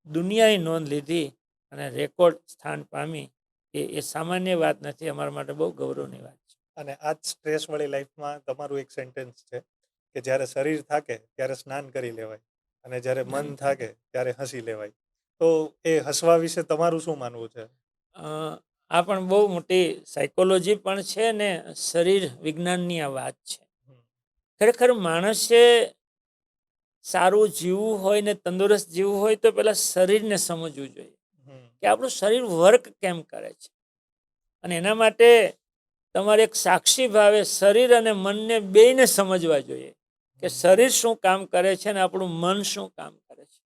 દુનિયાએ નોંધ લીધી અને રેકોર્ડ સ્થાન પામી એ સામાન્ય વાત નથી, અમારા માટે બહુ ગૌરવની વાત છે. અને આ જ સ્ટ્રેસવાળી લાઈફમાં તમારું એક સેન્ટેન્સ છે કે જ્યારે શરીર થાકે ત્યારે સ્નાન કરી લેવાય અને જ્યારે મન થાકે ત્યારે હસી લેવાય. તો એ હસવા વિશે તમારું શું માનવું છે? આ પણ બહુ મોટી સાયકોલોજી પણ છે ને શરીર વિજ્ઞાનની આ વાત છે. ખરેખર માણસે સારું જીવવું હોય ને તંદુરસ્ત જીવવું હોય તો પેલા શરીરને સમજવું જોઈએ કે આપણું શરીર વર્ક કેમ કરે છે. અને એના માટે તમારે એક સાક્ષી ભાવે શરીર અને મનને બેયને સમજવા જોઈએ કે શરીર શું કામ કરે છે અને આપણું મન શું કામ કરે છે.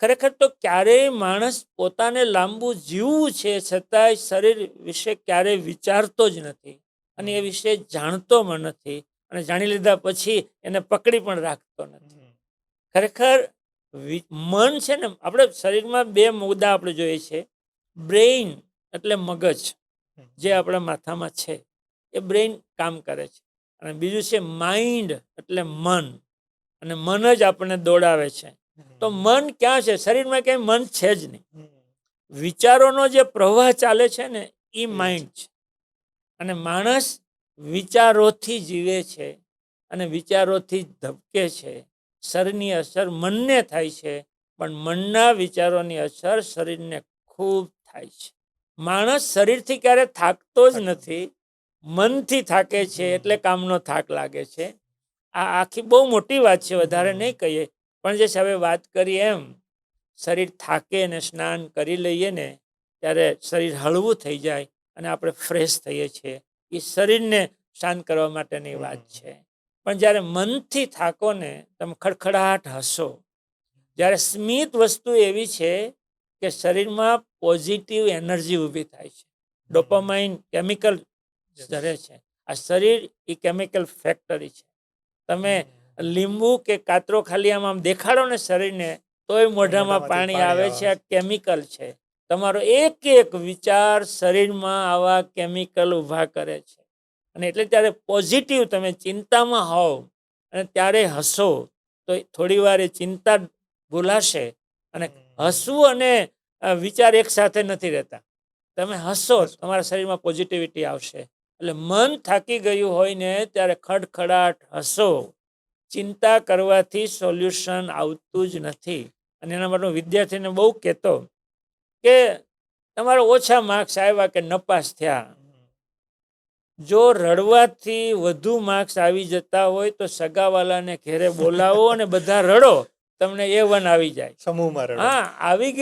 ખરેખર તો ક્યારેય માણસ પોતાને લાંબુ જીવવું છે છતાંય શરીર વિશે ક્યારેય વિચારતો જ નથી અને એ વિશે જાણતો પણ નથી અને જાણી લીધા પછી એને પકડી પણ રાખતો નથી. ખરેખર મન છે ને, આપણે શરીરમાં બે મુદ્દા આપણે જોઈએ છે. બ્રેઇન એટલે મગજ જે આપણા માથામાં છે એ બ્રેઇન કામ કરે છે, અને બીજું છે માઇન્ડ એટલે મન, અને મન જ આપણને દોડાવે છે. તો મન ક્યાં છે? શરીરમાં ક્યાંય મન છે જ નહીં. વિચારોનો જે પ્રવાહ ચાલે છે ને એ માઇન્ડ છે, અને માણસ વિચારોથી જીવે છે અને વિચારોથી જ ધબકે છે. શરીરની અસર મનને થાય છે, પણ મનના વિચારોની અસર શરીરને ખૂબ થાય છે. માણસ શરીરથી ક્યારે થાકતો જ નથી, મનથી થાકે છે, એટલે કામનો થાક લાગે છે. આ આખી બહુ મોટી વાત છે, વધારે નહીં કહીએ. પણ જે હવે વાત કરી એમ શરીર થાકે ને સ્નાન કરી લઈએ ને ત્યારે શરીર હળવું થઈ જાય અને આપણે ફ્રેશ થઈએ છીએ. એ શરીરને શાંત કરવા માટેની વાત છે. પણ જ્યારે મનથી થાકો ને તમે ખડખડાટ હસો. જ્યારે સ્મિત વસ્તુ એવી છે કે શરીરમાં પોઝિટિવ એનર્જી ઊભી થાય છે. ડોપામાઇન કેમિકલ ઝરે છે. આ શરીર એ કેમિકલ ફેક્ટરી છે. તમે લીંબુ કે કાતરો ખાલી આમ દેખાડો ને શરીરને તોય મોઢામાં પાણી આવે છે. આ કેમિકલ છે. તમારો એક એક વિચાર શરીરમાં આવા કેમિકલ ઊભા કરે છે. અને એટલે ત્યારે પોઝિટિવ તમે ચિંતામાં હોવ અને ત્યારે હસો તો થોડી વાર એ ચિંતા ભૂલાશે. અને હસવું અને વિચાર એક સાથે નથી રહેતા. તમે હસો તમારા શરીરમાં પોઝિટિવિટી આવશે. એટલે મન થાકી ગયું હોય ને ત્યારે ખડખડાટ હસો. ચિંતા કરવાથી સોલ્યુશન આવતું જ નથી. અને એના માટે વિદ્યાર્થીને બહુ કહેતો કે તમારા ઓછા માર્ક્સ આવ્યા કે નપાસ થયા, જો રડવાથી વધુ માર્ક્સ આવી જતા હોય તો સગાવાલાને ઘેરે બોલાવો અને બધા રડો, તમને A1 આવી જાય. સમૂહમાં રડો. હા, આવી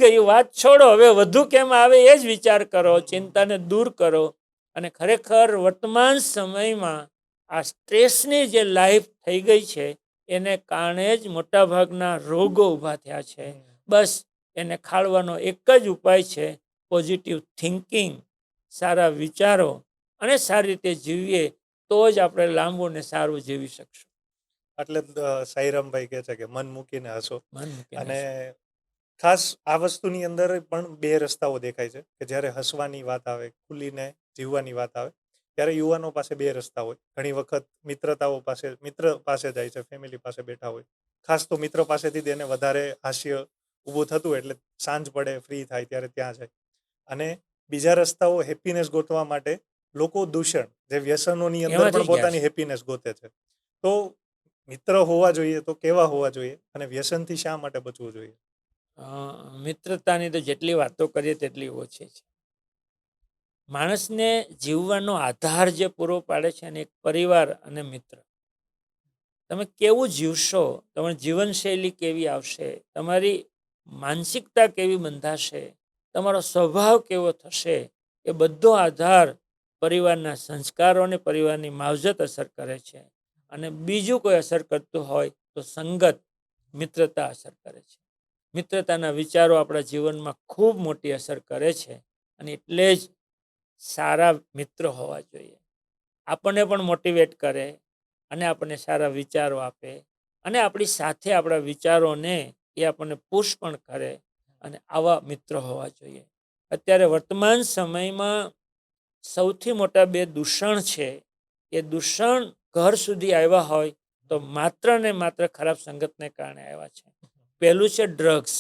ગયું, વાત છોડો. હવે વધુ કેમ આવે એ જ વિચાર કરો, ચિંતાને દૂર કરો. અને ખરેખર વર્તમાન સમયમાં આ સ્ટ્રેસની જે લાઈફ થઈ ગઈ છે એને કારણે જ મોટાભાગના રોગો ઊભા થયા છે. બસ એને ખાળવાનો એક જ ઉપાય છે, પોઝિટિવ થિંકિંગ, સારા વિચારો, અને સારી રીતે જીવીએ તો જ આપણે લાંબુ ને સારું જીવી શકશું. એટલે સાઈરામભાઈ કહે છે કે મન મૂકીને હસો. મન મૂકીને અને ખાસ આ વસ્તુની અંદર પણ બે રસ્તાઓ દેખાય છે કે જ્યારે હસવાની વાત આવે, ખુલીને જીવવાની વાત આવે, ત્યારે યુવાનો પાસે બે રસ્તા હોય. ઘણી વખત મિત્ર પાસે જાય છે, ફેમિલી પાસે બેઠા હોય. ખાસ તો મિત્ર પાસેથી જ એને વધારે હાસ્ય ઊભું થતું, એટલે સાંજ પડે ફ્રી થાય ત્યારે ત્યાં જાય. અને બીજા રસ્તાઓ હેપીનેસ ગોતવા માટે લોકો દૂષણ, જે વ્યસનોની અંદર એમાંથી પણ જ ગયા પોતાની હેપીનેસ ગોતે છે. તો મિત્ર હોવા જોઈએ તો કેવા હોવા જોઈએ, અને વ્યસનથી શા માટે બચવું જોઈએ? મિત્રતાની તો જેટલી વાતો કરીએ તેટલી ઓછી છે. માણસને જીવવાનો આધાર જે પૂરો પાડે છે ને એક પરિવાર અને મિત્ર. તમે કેવું જીવશો, તમારી જીવનશૈલી કેવી આવશે, તમારી માનસિકતા કેવી બંધાશે, તમારો સ્વભાવ કેવો થશે, એ બધો આધાર પરિવારના સંસ્કારો અને પરિવારની માવજત અસર કરે છે. અને બીજું કોઈ અસર કરતું હોય તો સંગત, મિત્રતા અસર કરે છે. મિત્રતાના વિચારો આપણા જીવનમાં ખૂબ મોટી અસર કરે છે. અને એટલે જ સારા મિત્ર હોવા જોઈએ. આપણને પણ મોટિવેટ કરે અને આપણને સારા વિચારો આપે, અને આપણી સાથે આપણા વિચારોને એ આપણને પુશ પણ કરે. અને આવા મિત્ર હોવા જોઈએ. અત્યારે વર્તમાન સમયમાં સૌથી મોટા બે દૂષણ છે. એ દૂષણ ઘર સુધી આવ્યા હોય તો માત્ર ને માત્ર ખરાબ સંગતને કારણે આવ્યા છે. પહેલું છે ડ્રગ્સ.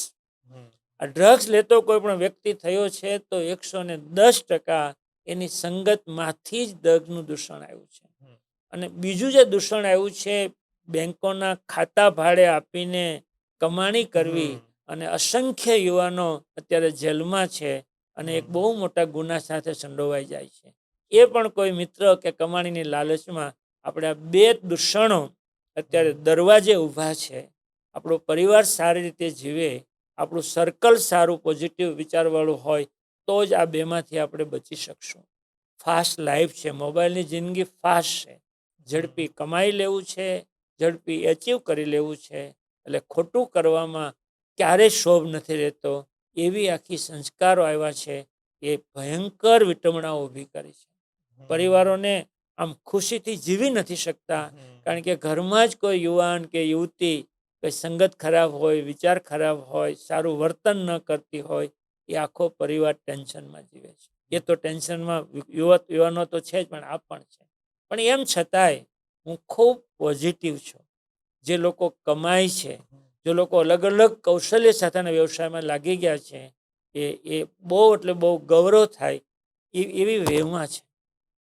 આ ડ્રગ્સ લેતો કોઈ પણ વ્યક્તિ થયો છે તો 110% એની સંગતમાંથી જ ડ્રગ્સનું દૂષણ આવ્યું છે. અને બીજું જે દૂષણ આવ્યું છે, બેંકોના ખાતા ભાડે આપીને કમાણી કરવી, અને અસંખ્ય યુવાનો અત્યારે જેલમાં છે અને એક બહુ મોટા ગુના સાથે સંડોવાઈ જાય છે. એ પણ કોઈ મિત્ર કે કમાણીની લાલચમાં આપણે આ બે દૂષણો અત્યારે દરવાજે ઊભા છે. આપણો પરિવાર સારી રીતે જીવે, આપણું સર્કલ સારું પોઝિટિવ વિચારવાળું હોય તો જ આ બેમાંથી આપણે બચી શકશું. ફાસ્ટ લાઈફ છે, મોબાઈલની જિંદગી ફાસ્ટ છે, ઝડપી કમાઈ લેવું છે, ઝડપી એચીવ કરી લેવું છે, એટલે ખોટું કરવામાં ક્યારેય શોભ નથી રહેતો. એવી આખી સંસ્કારો આવ્યા છે, એ ભયંકર વિટમણાઓ ઊભી કરી છે. પરિવારોને આમ ખુશીથી જીવી નથી શકતા, કારણ કે ઘરમાં જ કોઈ યુવાન કે યુવતી કોઈ સંગત ખરાબ હોય, વિચાર ખરાબ હોય, સારું વર્તન ન કરતી હોય, એ આખો પરિવાર ટેન્શનમાં જીવે છે. એ તો ટેન્શનમાં યુવાનો તો છે જ, પણ આ પણ છે. પણ એમ છતાંય હું ખૂબ પોઝિટિવ છું. જે લોકો કમાય છે, જે લોકો અલગ અલગ કૌશલ્ય સાથેના વ્યવસાયમાં લાગી ગયા છે, એ બહુ એટલે બહુ ગૌરવ થાય એવી વેવમાં છે.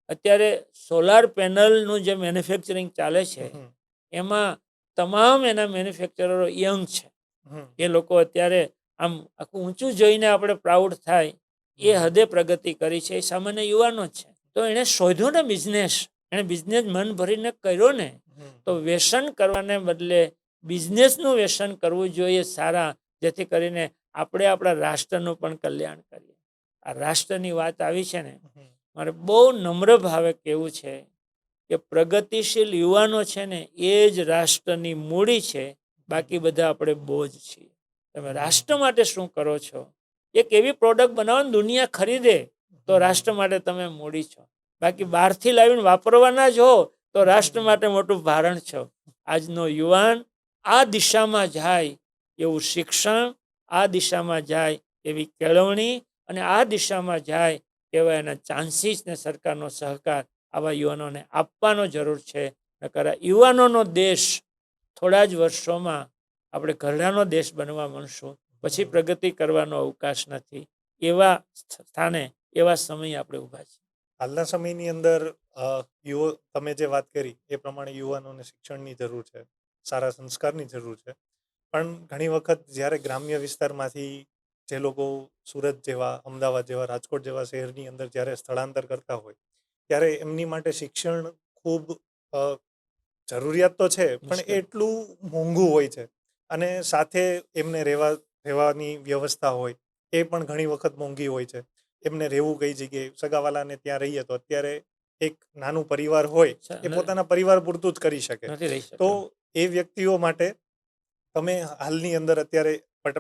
અત્યારે સોલાર પેનલનું જે મેન્યુફેક્ચરિંગ ચાલે છે, એમાં તમામ એના મેન્યુફેક્ચરરો યંગ છે. એ લોકો અત્યારે આમ આખું ઊંચું જોઈને આપણે પ્રાઉડ થાય એ હદે પ્રગતિ કરી છે. એ સામાન્ય યુવાનો છે. તો એણે શોધ્યો ને બિઝનેસ, એણે બિઝનેસ મન ભરીને કર્યો ને. તો વ્યસન કરવાને બદલે બિઝનેસનું વ્યસન કરવું જોઈએ સારા, જેથી કરીને આપણે આપણા રાષ્ટ્રનું પણ કલ્યાણ કરીએ. આ રાષ્ટ્રની વાત આવી છે ને, મારે બહુ નમ્ર ભાવે કહેવું છે કે પ્રગતિશીલ યુવાનો છે ને એ જ રાષ્ટ્રની મૂડી છે. બાકી બધા આપણે બોજ છીએ. તમે રાષ્ટ્ર માટે શું કરો છો? એક એવી પ્રોડક્ટ બનાવો ને દુનિયા ખરીદે તો રાષ્ટ્ર માટે તમે મૂડી છો. બાકી બહારથી લાવીને વાપરવાના જ હો તો રાષ્ટ્ર માટે મોટું ભારણ છો. આજનો યુવાન આ દિશામાં જાય એવું શિક્ષણ, આ દિશામાં જાય એવી કેળવણી, અને આ દિશામાં જાય એવા એના ચાન્સીસ ને સરકારનો સહકાર આવા યુવાનોને આપવાનો જરૂર છે. નકર યુવાનોનો દેશ થોડા જ વર્ષોમાં આપણે ઘરડાનો દેશ બનવા માંડશું, પછી પ્રગતિ કરવાનો અવકાશ નથી. એવા સ્થાને એવા સમય આપણે ઊભા છીએ. હાલના સમયની અંદર તમે જે વાત કરી એ પ્રમાણે યુવાનોને શિક્ષણની જરૂર છે, સારા સંસ્કારની જરૂર છે. પણ ઘણી વખત જ્યારે ગ્રામ્ય વિસ્તારમાંથી જે લોકો સુરત જેવા, અમદાવાદ જેવા, રાજકોટ જેવા શહેરની અંદર જ્યારે સ્થળાંતર કરતા હોય ત્યારે એમની માટે શિક્ષણ ખૂબ જરૂરિયાત તો છે, પણ મુશ્કેલ. એટલું મોંઘું હોય છે. અને સાથે એમને રહેવાની વ્યવસ્થા હોય એ પણ ઘણી વખત મોંઘી હોય છે. એમને રહેવું કઈ જગ્યાએ, સગાવાલાને ત્યાં રહીએ તો અત્યારે એક નાનું પરિવાર હોય એ પોતાના પરિવાર પૂરતું જ કરી શકે. નથી રહી તો શકતા. એ વ્યક્તિઓ માટે તમે હાલની અંદર અત્યારે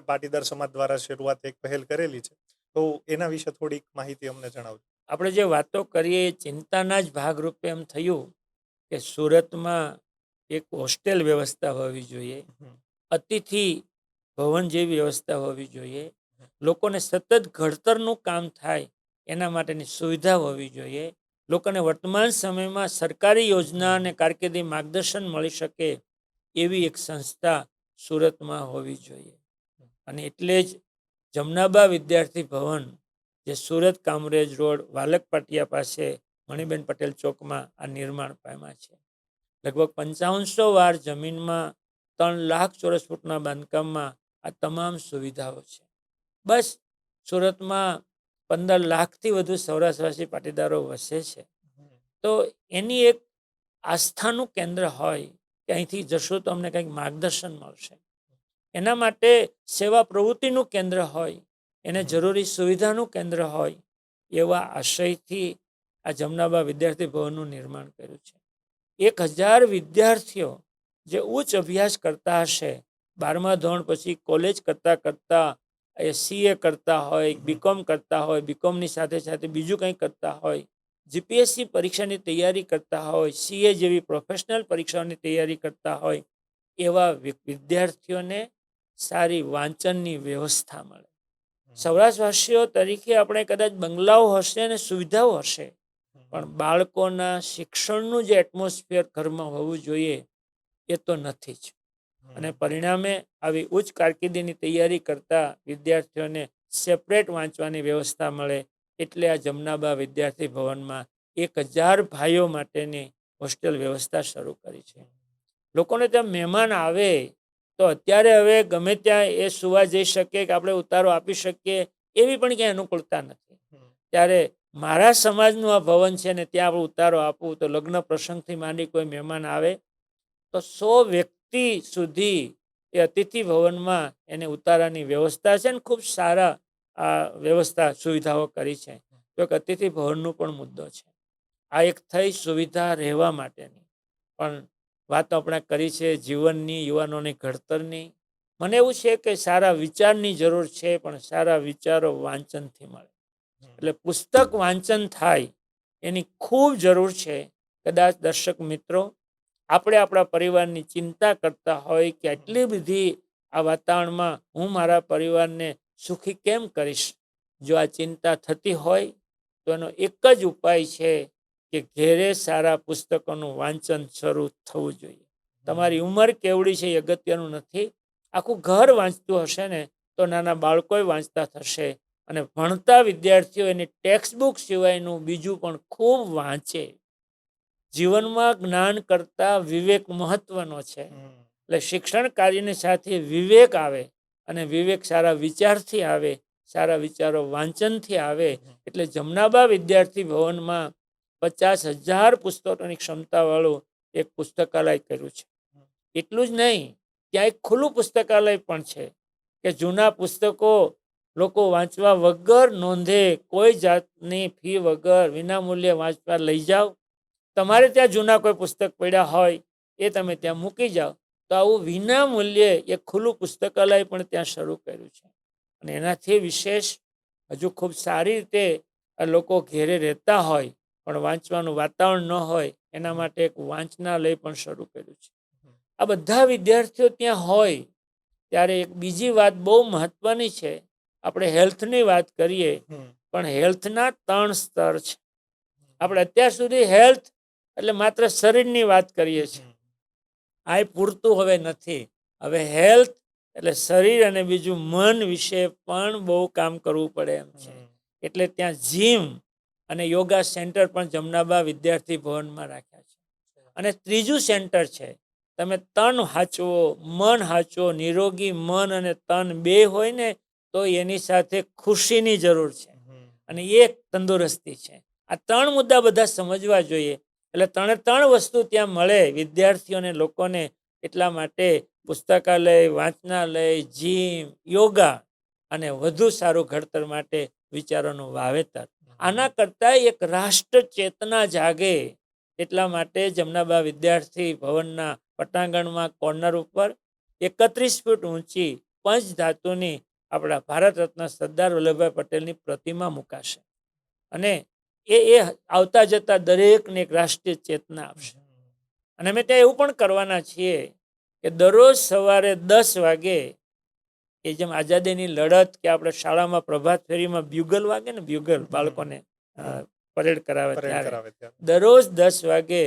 પાટીદાર સમાજ દ્વારા શરૂઆત એક પહેલ કરેલી છે, તો એના વિશે થોડીક માહિતી અમને જણાવજો. આપણે જે વાતો કરીએ એ ચિંતાના જ ભાગરૂપે એમ થયું કે સુરતમાં એક હોસ્ટેલ વ્યવસ્થા હોવી જોઈએ, અતિથિ ભવન જેવી વ્યવસ્થા હોવી જોઈએ, લોકોને સતત ઘડતરનું કામ થાય એના માટેની સુવિધા હોવી જોઈએ, લોકોને વર્તમાન સમયમાં સરકારી યોજના અને કારકિર્દી માર્ગદર્શન મળી શકે એવી એક સંસ્થા સુરતમાં હોવી જોઈએ. અને એટલે જ જમનાબા વિદ્યાર્થી ભવન, જે સુરત કામરેજ રોડ, વાલક પાટિયા પાસે મણિબેન પટેલ ચોકમાં આ નિર્માણ પામ્યા છે. લગભગ 5500 વાર જમીનમાં 3 લાખ ચોરસ ફૂટના બાંધકામમાં આ તમામ સુવિધાઓ છે. બસ સુરતમાં 15 લાખથી વધુ સૌરાષ્ટ્રવાસી પાટીદારો વસે છે. તો એની એક આસ્થાનું કેન્દ્ર હોય કે અહીંથી જશો તો અમને કંઈક માર્ગદર્શન મળશે. એના માટે સેવા પ્રવૃત્તિનું કેન્દ્ર હોય, એને જરૂરી સુવિધાનું કેન્દ્ર હોય, એવા આશયથી આ જમનાબા વિદ્યાર્થી ભવનનું નિર્માણ કર્યું છે. 1000 વિદ્યાર્થીઓ જે ઉચ્ચ અભ્યાસ કરતા હશે, 12મા ધોરણ પછી કોલેજ કરતા એ CA કરતા હોય, BCom કરતા હોય, BComની સાથે સાથે બીજું કંઈ કરતા હોય, GPSC પરીક્ષાની તૈયારી કરતા હોય, CA જેવી પ્રોફેશનલ પરીક્ષાઓની તૈયારી કરતા હોય, એવા વિદ્યાર્થીઓને સારી વાંચનની વ્યવસ્થા મળે, સૌરાષ્ટ્રવાસીઓ તરીકે આપણે કદાચ બંગલાઓ હશે અને સુવિધાઓ હશે, પણ બાળકોના શિક્ષણનું જે એટમોસ્ફિયર ઘરમાં હોવું જોઈએ એ તો નથી જ. અને પરિણામે આવી ઉચ્ચ કારકિર્દીની તૈયારી કરતા વિદ્યાર્થીઓને સેપરેટ વાંચવાની વ્યવસ્થા મળે એટલે આ જમનાબા વિદ્યાર્થી ભવનમાં 1000 ભાઈઓ માટેની હોસ્ટેલ વ્યવસ્થા શરૂ કરી છે. લોકોને ત્યાં મહેમાન આવે તો અત્યારે હવે ગમે ત્યાં એ સુવા જઈ શકે કે આપણે ઉતારો આપી શકીએ એવી પણ ક્યાંય અનુકૂળતા નથી. ત્યારે મારા સમાજનું આ ભવન છે ને ત્યાં આપણે ઉતારો આપવું તો લગ્ન પ્રસંગથી માંડી કોઈ મહેમાન આવે તો 100 વ્યક્તિ સુધી એ અતિથિ ભવનમાં એને ઉતારાની વ્યવસ્થા છે ને ખૂબ સારા આ વ્યવસ્થા સુવિધાઓ કરી છે. તો એક અતિથિ ભવનનું પણ મુદ્દો છે. આ એક થઈ સુવિધા રહેવા માટેની, પણ વાતો આપણે કરી છે જીવનની, યુવાનોની ઘડતરની. મને એવું છે કે સારા વિચારની જરૂર છે, પણ સારા વિચારો વાંચનથી મળે. એટલે પુસ્તક વાંચન થાય એની ખૂબ જરૂર છે. કદાચ દર્શક મિત્રો આપણે આપણા પરિવારની ચિંતા કરતા હોય કે આટલી બધી આ વાતાવરણમાં હું મારા પરિવારને સુખી કેમ કરીશ. જો આ ચિંતા થતી હોય તો એનો એક જ ઉપાય છે કે ઘેરે સારા પુસ્તકોનું વાંચન શરૂ થવું જોઈએ. તમારી ઉંમર કેવડી છે એ અગત્યનું નથી. આખું ઘર વાંચતું હશે ને તો નાના બાળકોય વાંચતા થશે. અને ભણતા વિદ્યાર્થીઓ એની ટેક્સ્ટ બુક સિવાયનું બીજું પણ ખૂબ વાંચે. જીવનમાં જ્ઞાન કરતા વિવેક મહત્વનો છે. એટલે શિક્ષણ કાર્યની સાથે વિવેક આવે, અને વિવેક સારા વિચારથી આવે, સારા વિચારો વાંચનથી આવે. એટલે જમનાબા વિદ્યાર્થી ભવનમાં 50,000 પુસ્તકોની ક્ષમતાવાળું એક પુસ્તકાલય કર્યું છે. એટલું જ નહીં, ત્યાં એક ખુલ્લું પુસ્તકાલય પણ છે કે જૂના પુસ્તકો લોકો વાંચવા વગર નોંધે, કોઈ જાતની ફી વગર વિનામૂલ્યે વાંચવા લઈ જાઓ. તમારે ત્યાં જૂના કોઈ પુસ્તક પડ્યા હોય એ તમે ત્યાં મૂકી જાઓ. તો આવું વિનામૂલ્યે એક ખુલ્લું પુસ્તકાલય પણ ત્યાં શરૂ કર્યું છે. અને એનાથી વિશેષ હજુ ખૂબ સારી રીતે આ લોકો ઘેરે રહેતા હોય પણ વાંચવાનું વાતાવરણ ન હોય એના માટે એક વાંચનાલય પણ શરૂ કર્યું છે. આ બધા વિદ્યાર્થીઓ ત્યાં હોય ત્યારે એક બીજી વાત બહુ મહત્વની છે. આપણે હેલ્થની વાત કરીએ પણ હેલ્થના 3 સ્તર છે. આપણે અત્યાર સુધી હેલ્થ એટલે માત્ર શરીરની વાત કરીએ છીએ. આ પૂરતું હવે નથી. હવે હેલ્થ એટલે શરીર અને બીજું મન વિશે પણ બહુ કામ કરવું પડે એમ છે. એટલે ત્યાં જીમ અને યોગા સેન્ટર પણ જમનાબા વિદ્યાર્થી ભવનમાં રાખ્યા છે. અને ત્રીજું સેન્ટર છે, તમે તન હાચવો, મન હાચવો. નિરોગી મન અને તન બે હોય ને તો એની સાથે ખુશીની જરૂર છે, અને એ તંદુરસ્તી છે. આ 3 મુદ્દા બધા સમજવા જોઈએ. એટલે 3 વસ્તુ ત્યાં મળે વિદ્યાર્થીઓને, લોકોને. એટલા માટે પુસ્તકાલય, વાંચનાલય, જીમ, યોગા અને વધુ સારું ઘડતર માટે વિચારોનું વાવેતર. આના કરતાં એક રાષ્ટ્ર ચેતના જાગે એટલા માટે જમનાબા વિદ્યાર્થી ભવનના પટાંગણમાં કોર્નર ઉપર 31 ફૂટ ઊંચી પંચધાતુની આપણા ભારત રત્ન સરદાર વલ્લભભાઈ પટેલની પ્રતિમા મુકાશે. અને એ આવતા જતા દરેકને એક રાષ્ટ્રીય ચેતના આપશે. અને અમે ત્યાં એવું પણ કરવાના છીએ કે દરરોજ સવારે 10 વાગે એ જેમ આઝાદીની લડત કે આપણે શાળામાં પ્રભાત ફેરીમાં બ્યુગલ વાગે ને, બ્યુગલ બાળકોને પરેડ કરાવે ત્યારે દરરોજ 10 વાગે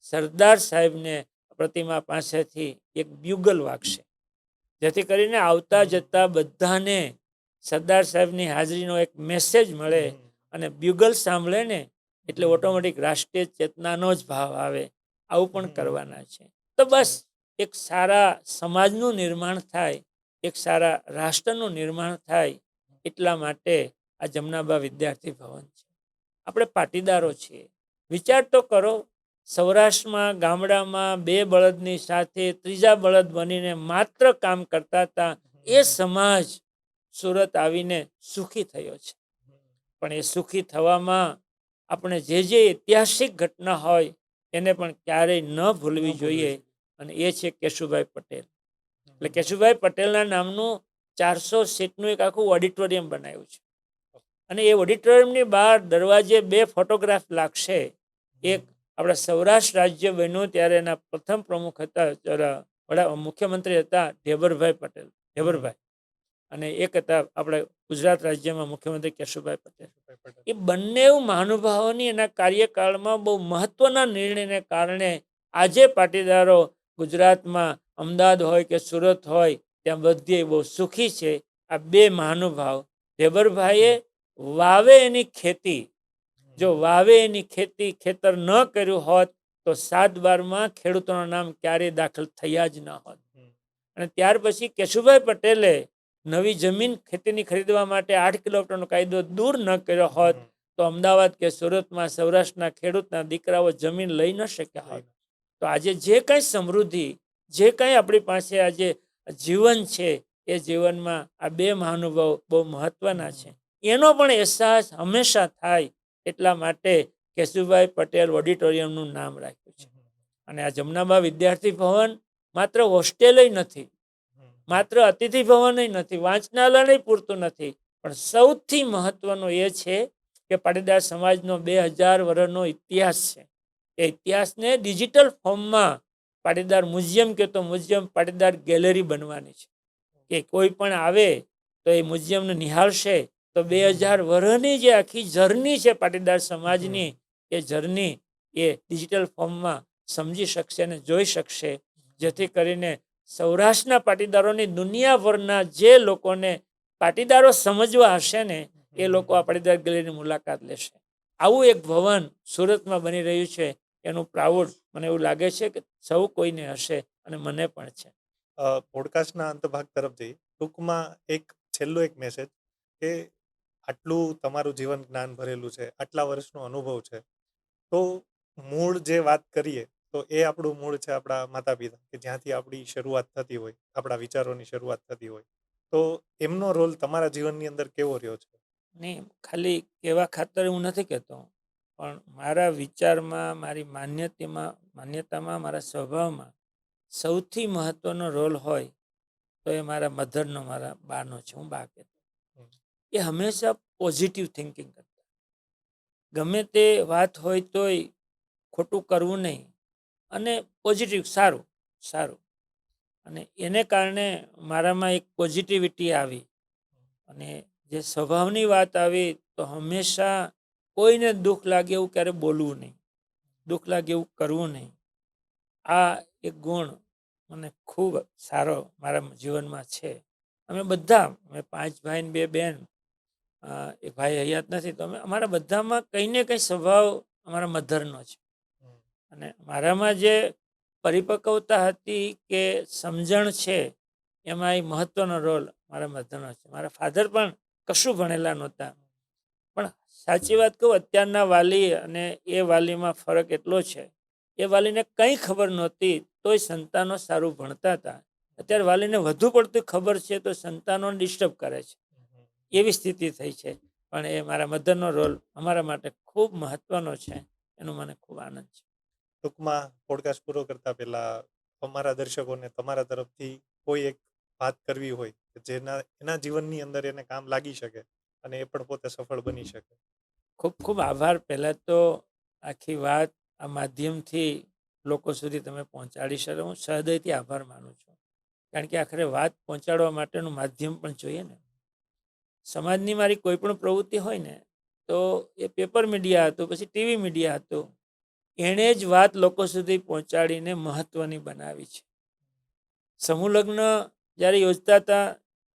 સરદાર સાહેબને પ્રતિમા પાસેથી એક બ્યુગલ વાગશે, જેથી કરીને આવતા જતા બધાને સરદાર સાહેબની હાજરીનો એક મેસેજ મળે. અને બ્યુગલ સાંભળે ને એટલે ઓટોમેટિક રાષ્ટ્રીય ચેતનાનો જ ભાવ આવે. આવું પણ કરવાના છે. તો બસ એક સારા સમાજનું નિર્માણ થાય, એક સારા રાષ્ટ્રનું નિર્માણ થાય એટલા માટે આ જમનાબા વિદ્યાર્થી ભવન છે. આપણે પાટીદારો છીએ. વિચાર તો કરો, સૌરાષ્ટ્રમાં ગામડામાં 2 બળદની સાથે 3જા બળદ બનીને માત્ર કામ કરતા હતા એ સમાજ સુરત આવીને સુખી થયો છે. પણ એ સુખી થવામાં આપણે જે ઐતિહાસિક ઘટના હોય એને પણ ક્યારેય ન ભૂલવી જોઈએ. અને એ છે કેશુભાઈ પટેલ. એટલે કેશુભાઈ પટેલના નામનું 400 સીટનું એક આખું ઓડિટોરિયમ બનાવ્યું છે. અને એ ઓડિટોરિયમની બહાર દરવાજે 2 ફોટોગ્રાફ લાગશે. એક આપણા સૌરાષ્ટ્ર રાજ્ય બન્યું ત્યારે એના પ્રથમ પ્રમુખ હતા, મુખ્યમંત્રી હતા ઢેબરભાઈ પટેલ, ઢેબરભાઈ. અને એક હતા આપણે ગુજરાત રાજ્યમાં મુખ્યમંત્રી કેશુભાઈ પટેલ. પટેલ. એ બંને મહાનુભાવોની એના કાર્યકાળમાં બહુ મહત્વના નિર્ણયને કારણે આજે પાટીદારો ગુજરાતમાં અમદાવાદ હોય કે સુરત હોય ત્યાં બધે બહુ સુખી છે. આ બે મહાનુભાવ ઢેબરભાઈએ વાવે એની ખેતી, જો વાવે એની ખેતી ખેતર ન કર્યું હોત તો 7/12 ખેડૂતોના નામ ક્યારેય દાખલ થયા જ ન હોત. અને ત્યાર પછી કેશુભાઈ પટેલે નવી જમીન ખેતીની ખરીદવા માટે 8 કિલોમીટરનો કાયદો દૂર ન કર્યો હોત તો અમદાવાદ કે સુરતમાં સૌરાષ્ટ્રના ખેડૂતના દીકરાઓ જમીન લઈ ન શક્યા હોત. તો આજે જે કંઈ સમૃદ્ધિ, જે કંઈ આપણી પાસે આજે જીવન છે એ જીવનમાં આ બે મહાનુભાવો બહુ મહત્વના છે. એનો પણ અહેસાસ હંમેશા થાય એટલા માટે કેશુભાઈ પટેલ ઓડિટોરિયમનું નામ રાખ્યું છે. અને આ જમનાબા વિદ્યાર્થી ભવન માત્ર હોસ્ટેલય નથી, માત્ર અતિથિ ભવન નથી, વાંચનાલય પૂરતું નથી, પણ સૌથી મહત્વનું એ છે કે પાટીદાર સમાજનો 2000 વર્ષનો ઇતિહાસ છે. એ ઇતિહાસને ડિજિટલ ફોર્મમાં પાટીદાર મ્યુઝિયમ કે તો મ્યુઝિયમ પાટીદાર ગેલેરી બનવાની છે કે કોઈ પણ આવે તો એ મ્યુઝિયમને નિહાળશે તો 2000 વર્ષની જે આખી જર્ની છે પાટીદાર સમાજની, એ જર્ની એ ડિજિટલ ફોર્મમાં સમજી શકશે અને જોઈ શકશે, જેથી કરીને સૌરાષ્ટ્રના પાટીદારોની દુનિયાભરના જે લોકોને પાટીદારો સમજવા હશે ને એ લોકો આ પાટીદાર ગેલેરીની મુલાકાત લેશે. આવું એક ભવન સુરતમાં બની રહ્યું છે એનું પ્રાઉડ મને એવું લાગે છે કે સૌ કોઈને હશે અને મને પણ છે. પોડકાસ્ટના અંતભાગ તરફ જઈએ. ટૂંકમાં એક છેલ્લો એક મેસેજ કે આટલું તમારું જીવન જ્ઞાન ભરેલું છે, આટલા વર્ષનો અનુભવ છે, તો મૂળ જે વાત કરીએ તો એ આપણું મૂળ છે આપણા માતા પિતા, કે જ્યાંથી આપણી શરૂઆત થતી હોય, આપણા વિચારોની શરૂઆત થતી હોય. તો એમનો રોલ તમારા જીવનની અંદર કેવો રહ્યો છે? નહીં, ખાલી કહેવા ખાતર હું નથી કહેતો, પણ મારા વિચારમાં, મારી માન્યતામાં, મારા સ્વભાવમાં સૌથી મહત્વનો રોલ હોય તો એ મારા મધરનો, મારા બાનો છે. હું બા કહેતો, એ હંમેશા પોઝિટિવ થિંકિંગ કરતા. ગમે તે વાત હોય તોય ખોટું કરવું નહીં અને પોઝિટિવ, સારું સારું. અને એને કારણે મારામાં એક પોઝિટિવિટી આવી. અને જે સ્વભાવની વાત આવી તો હંમેશા કોઈને દુઃખ લાગે એવું ક્યારે બોલવું નહીં, દુઃખ લાગે એવું કરવું નહીં. આ એક ગુણ મને ખૂબ સારો મારા જીવનમાં છે. અમે 5 ભાઈ ને 2 બહેન, એક ભાઈ હયાત નથી, તો અમે અમારા બધામાં કંઈ ને કંઈ સ્વભાવ અમારા મધરનો છે. અને મારામાં જે પરિપક્વતા હતી કે સમજણ છે એમાં એ મહત્વનો રોલ મારા મધરનો છે. મારા ફાધર પણ કશું ભણેલા નહોતા, પણ સાચી વાત કહું, અત્યારના વાલી અને એ વાલીમાં ફરક એટલો છે, એ વાલીને કંઈ ખબર નહોતી તોય સંતાનો સારું ભણતા હતા. અત્યારે વાલીને વધુ પડતી ખબર છે તો સંતાનોને ડિસ્ટર્બ કરે છે, એવી સ્થિતિ થઈ છે. પણ એ મારા મધરનો રોલ અમારા માટે ખૂબ મહત્વનો છે, એનો મને ખૂબ આનંદ છે. ટૂંકમાં પોડકાસ્ટ પૂરો કરતા પહેલા અમારા દર્શકોને તમારા તરફથી કોઈ એક વાત કરવી હોય કે જેના એના જીવનની અંદર એને કામ લાગી શકે અને એ પણ પોતે સફળ બની શકે. ખૂબ ખૂબ આભાર. પહેલાં તો આખી વાત આ માધ્યમથી લોકો સુધી તમે પહોંચાડી શકો, હું સહૃદયથી આભાર માનું છું. કારણ કે આખરે વાત પહોંચાડવા માટેનું માધ્યમ પણ જોઈએ ને. સમાજની મારી કોઈ પણ પ્રવૃત્તિ હોય ને તો એ પેપર મીડિયા હતું, પછી ટીવી મીડિયા હતું, એણે જ વાત લોકો સુધી પહોંચાડીને મહત્ત્વની બનાવી છે. સમૂહ લગ્ન જ્યારે યોજતા હતા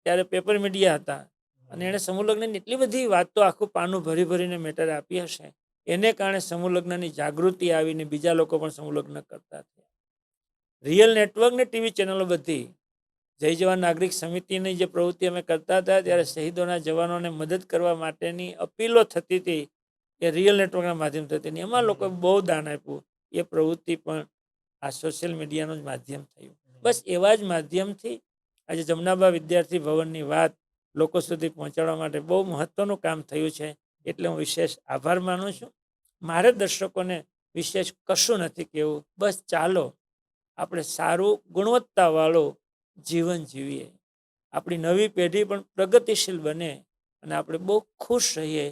ત્યારે પેપર મીડિયા હતા અને એણે સમૂહ લગ્નની એટલી બધી વાતો, આખું પાનું ભરી ભરીને મેટર આપી હશે. એને કારણે સમૂહ લગ્નની જાગૃતિ આવીને બીજા લોકો પણ સમૂહ લગ્ન કરતા થયા. રિયલ નેટવર્ક ને ટીવી ચેનલો બધી, જય જવાન નાગરિક સમિતિની જે પ્રવૃત્તિ અમે કરતા હતા ત્યારે શહીદોના જવાનોને મદદ કરવા માટેની અપીલો થતી હતી, એ રિયલ નેટવર્કના માધ્યમ થતી હતી. એમાં લોકોએ બહુ દાન આપ્યું. એ પ્રવૃત્તિ પણ આ સોશિયલ મીડિયાનું જ માધ્યમ થયું. બસ એવા જ માધ્યમથી આજે જમનાબા વિદ્યાર્થી ભવનની વાત લોકો સુધી પહોંચાડવા માટે બહુ મહત્ત્વનું કામ થયું છે. એટલે હું વિશેષ આભાર માનું છું. મારે દર્શકોને વિશેષ કશું નથી કહેવું, બસ ચાલો આપણે સારું ગુણવત્તાવાળું જીવન જીવીએ, આપણી નવી પેઢી પણ પ્રગતિશીલ બને અને આપણે બહુ ખુશ રહીએ,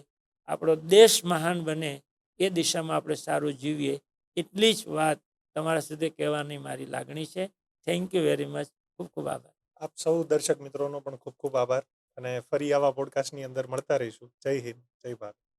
આપણો દેશ મહાન બને, એ દિશામાં આપણે સારું જીવીએ. એટલી જ વાત તમારા સુધી કહેવાની મારી લાગણી છે. Thank you very much. ખૂબ ખૂબ આભાર. આપ સૌ દર્શક મિત્રોનો પણ ખૂબ ખૂબ આભાર અને ફરી આવા પોડકાસ્ટની અંદર મળતા રહીશું. જય હિન્દ, જય ભારત.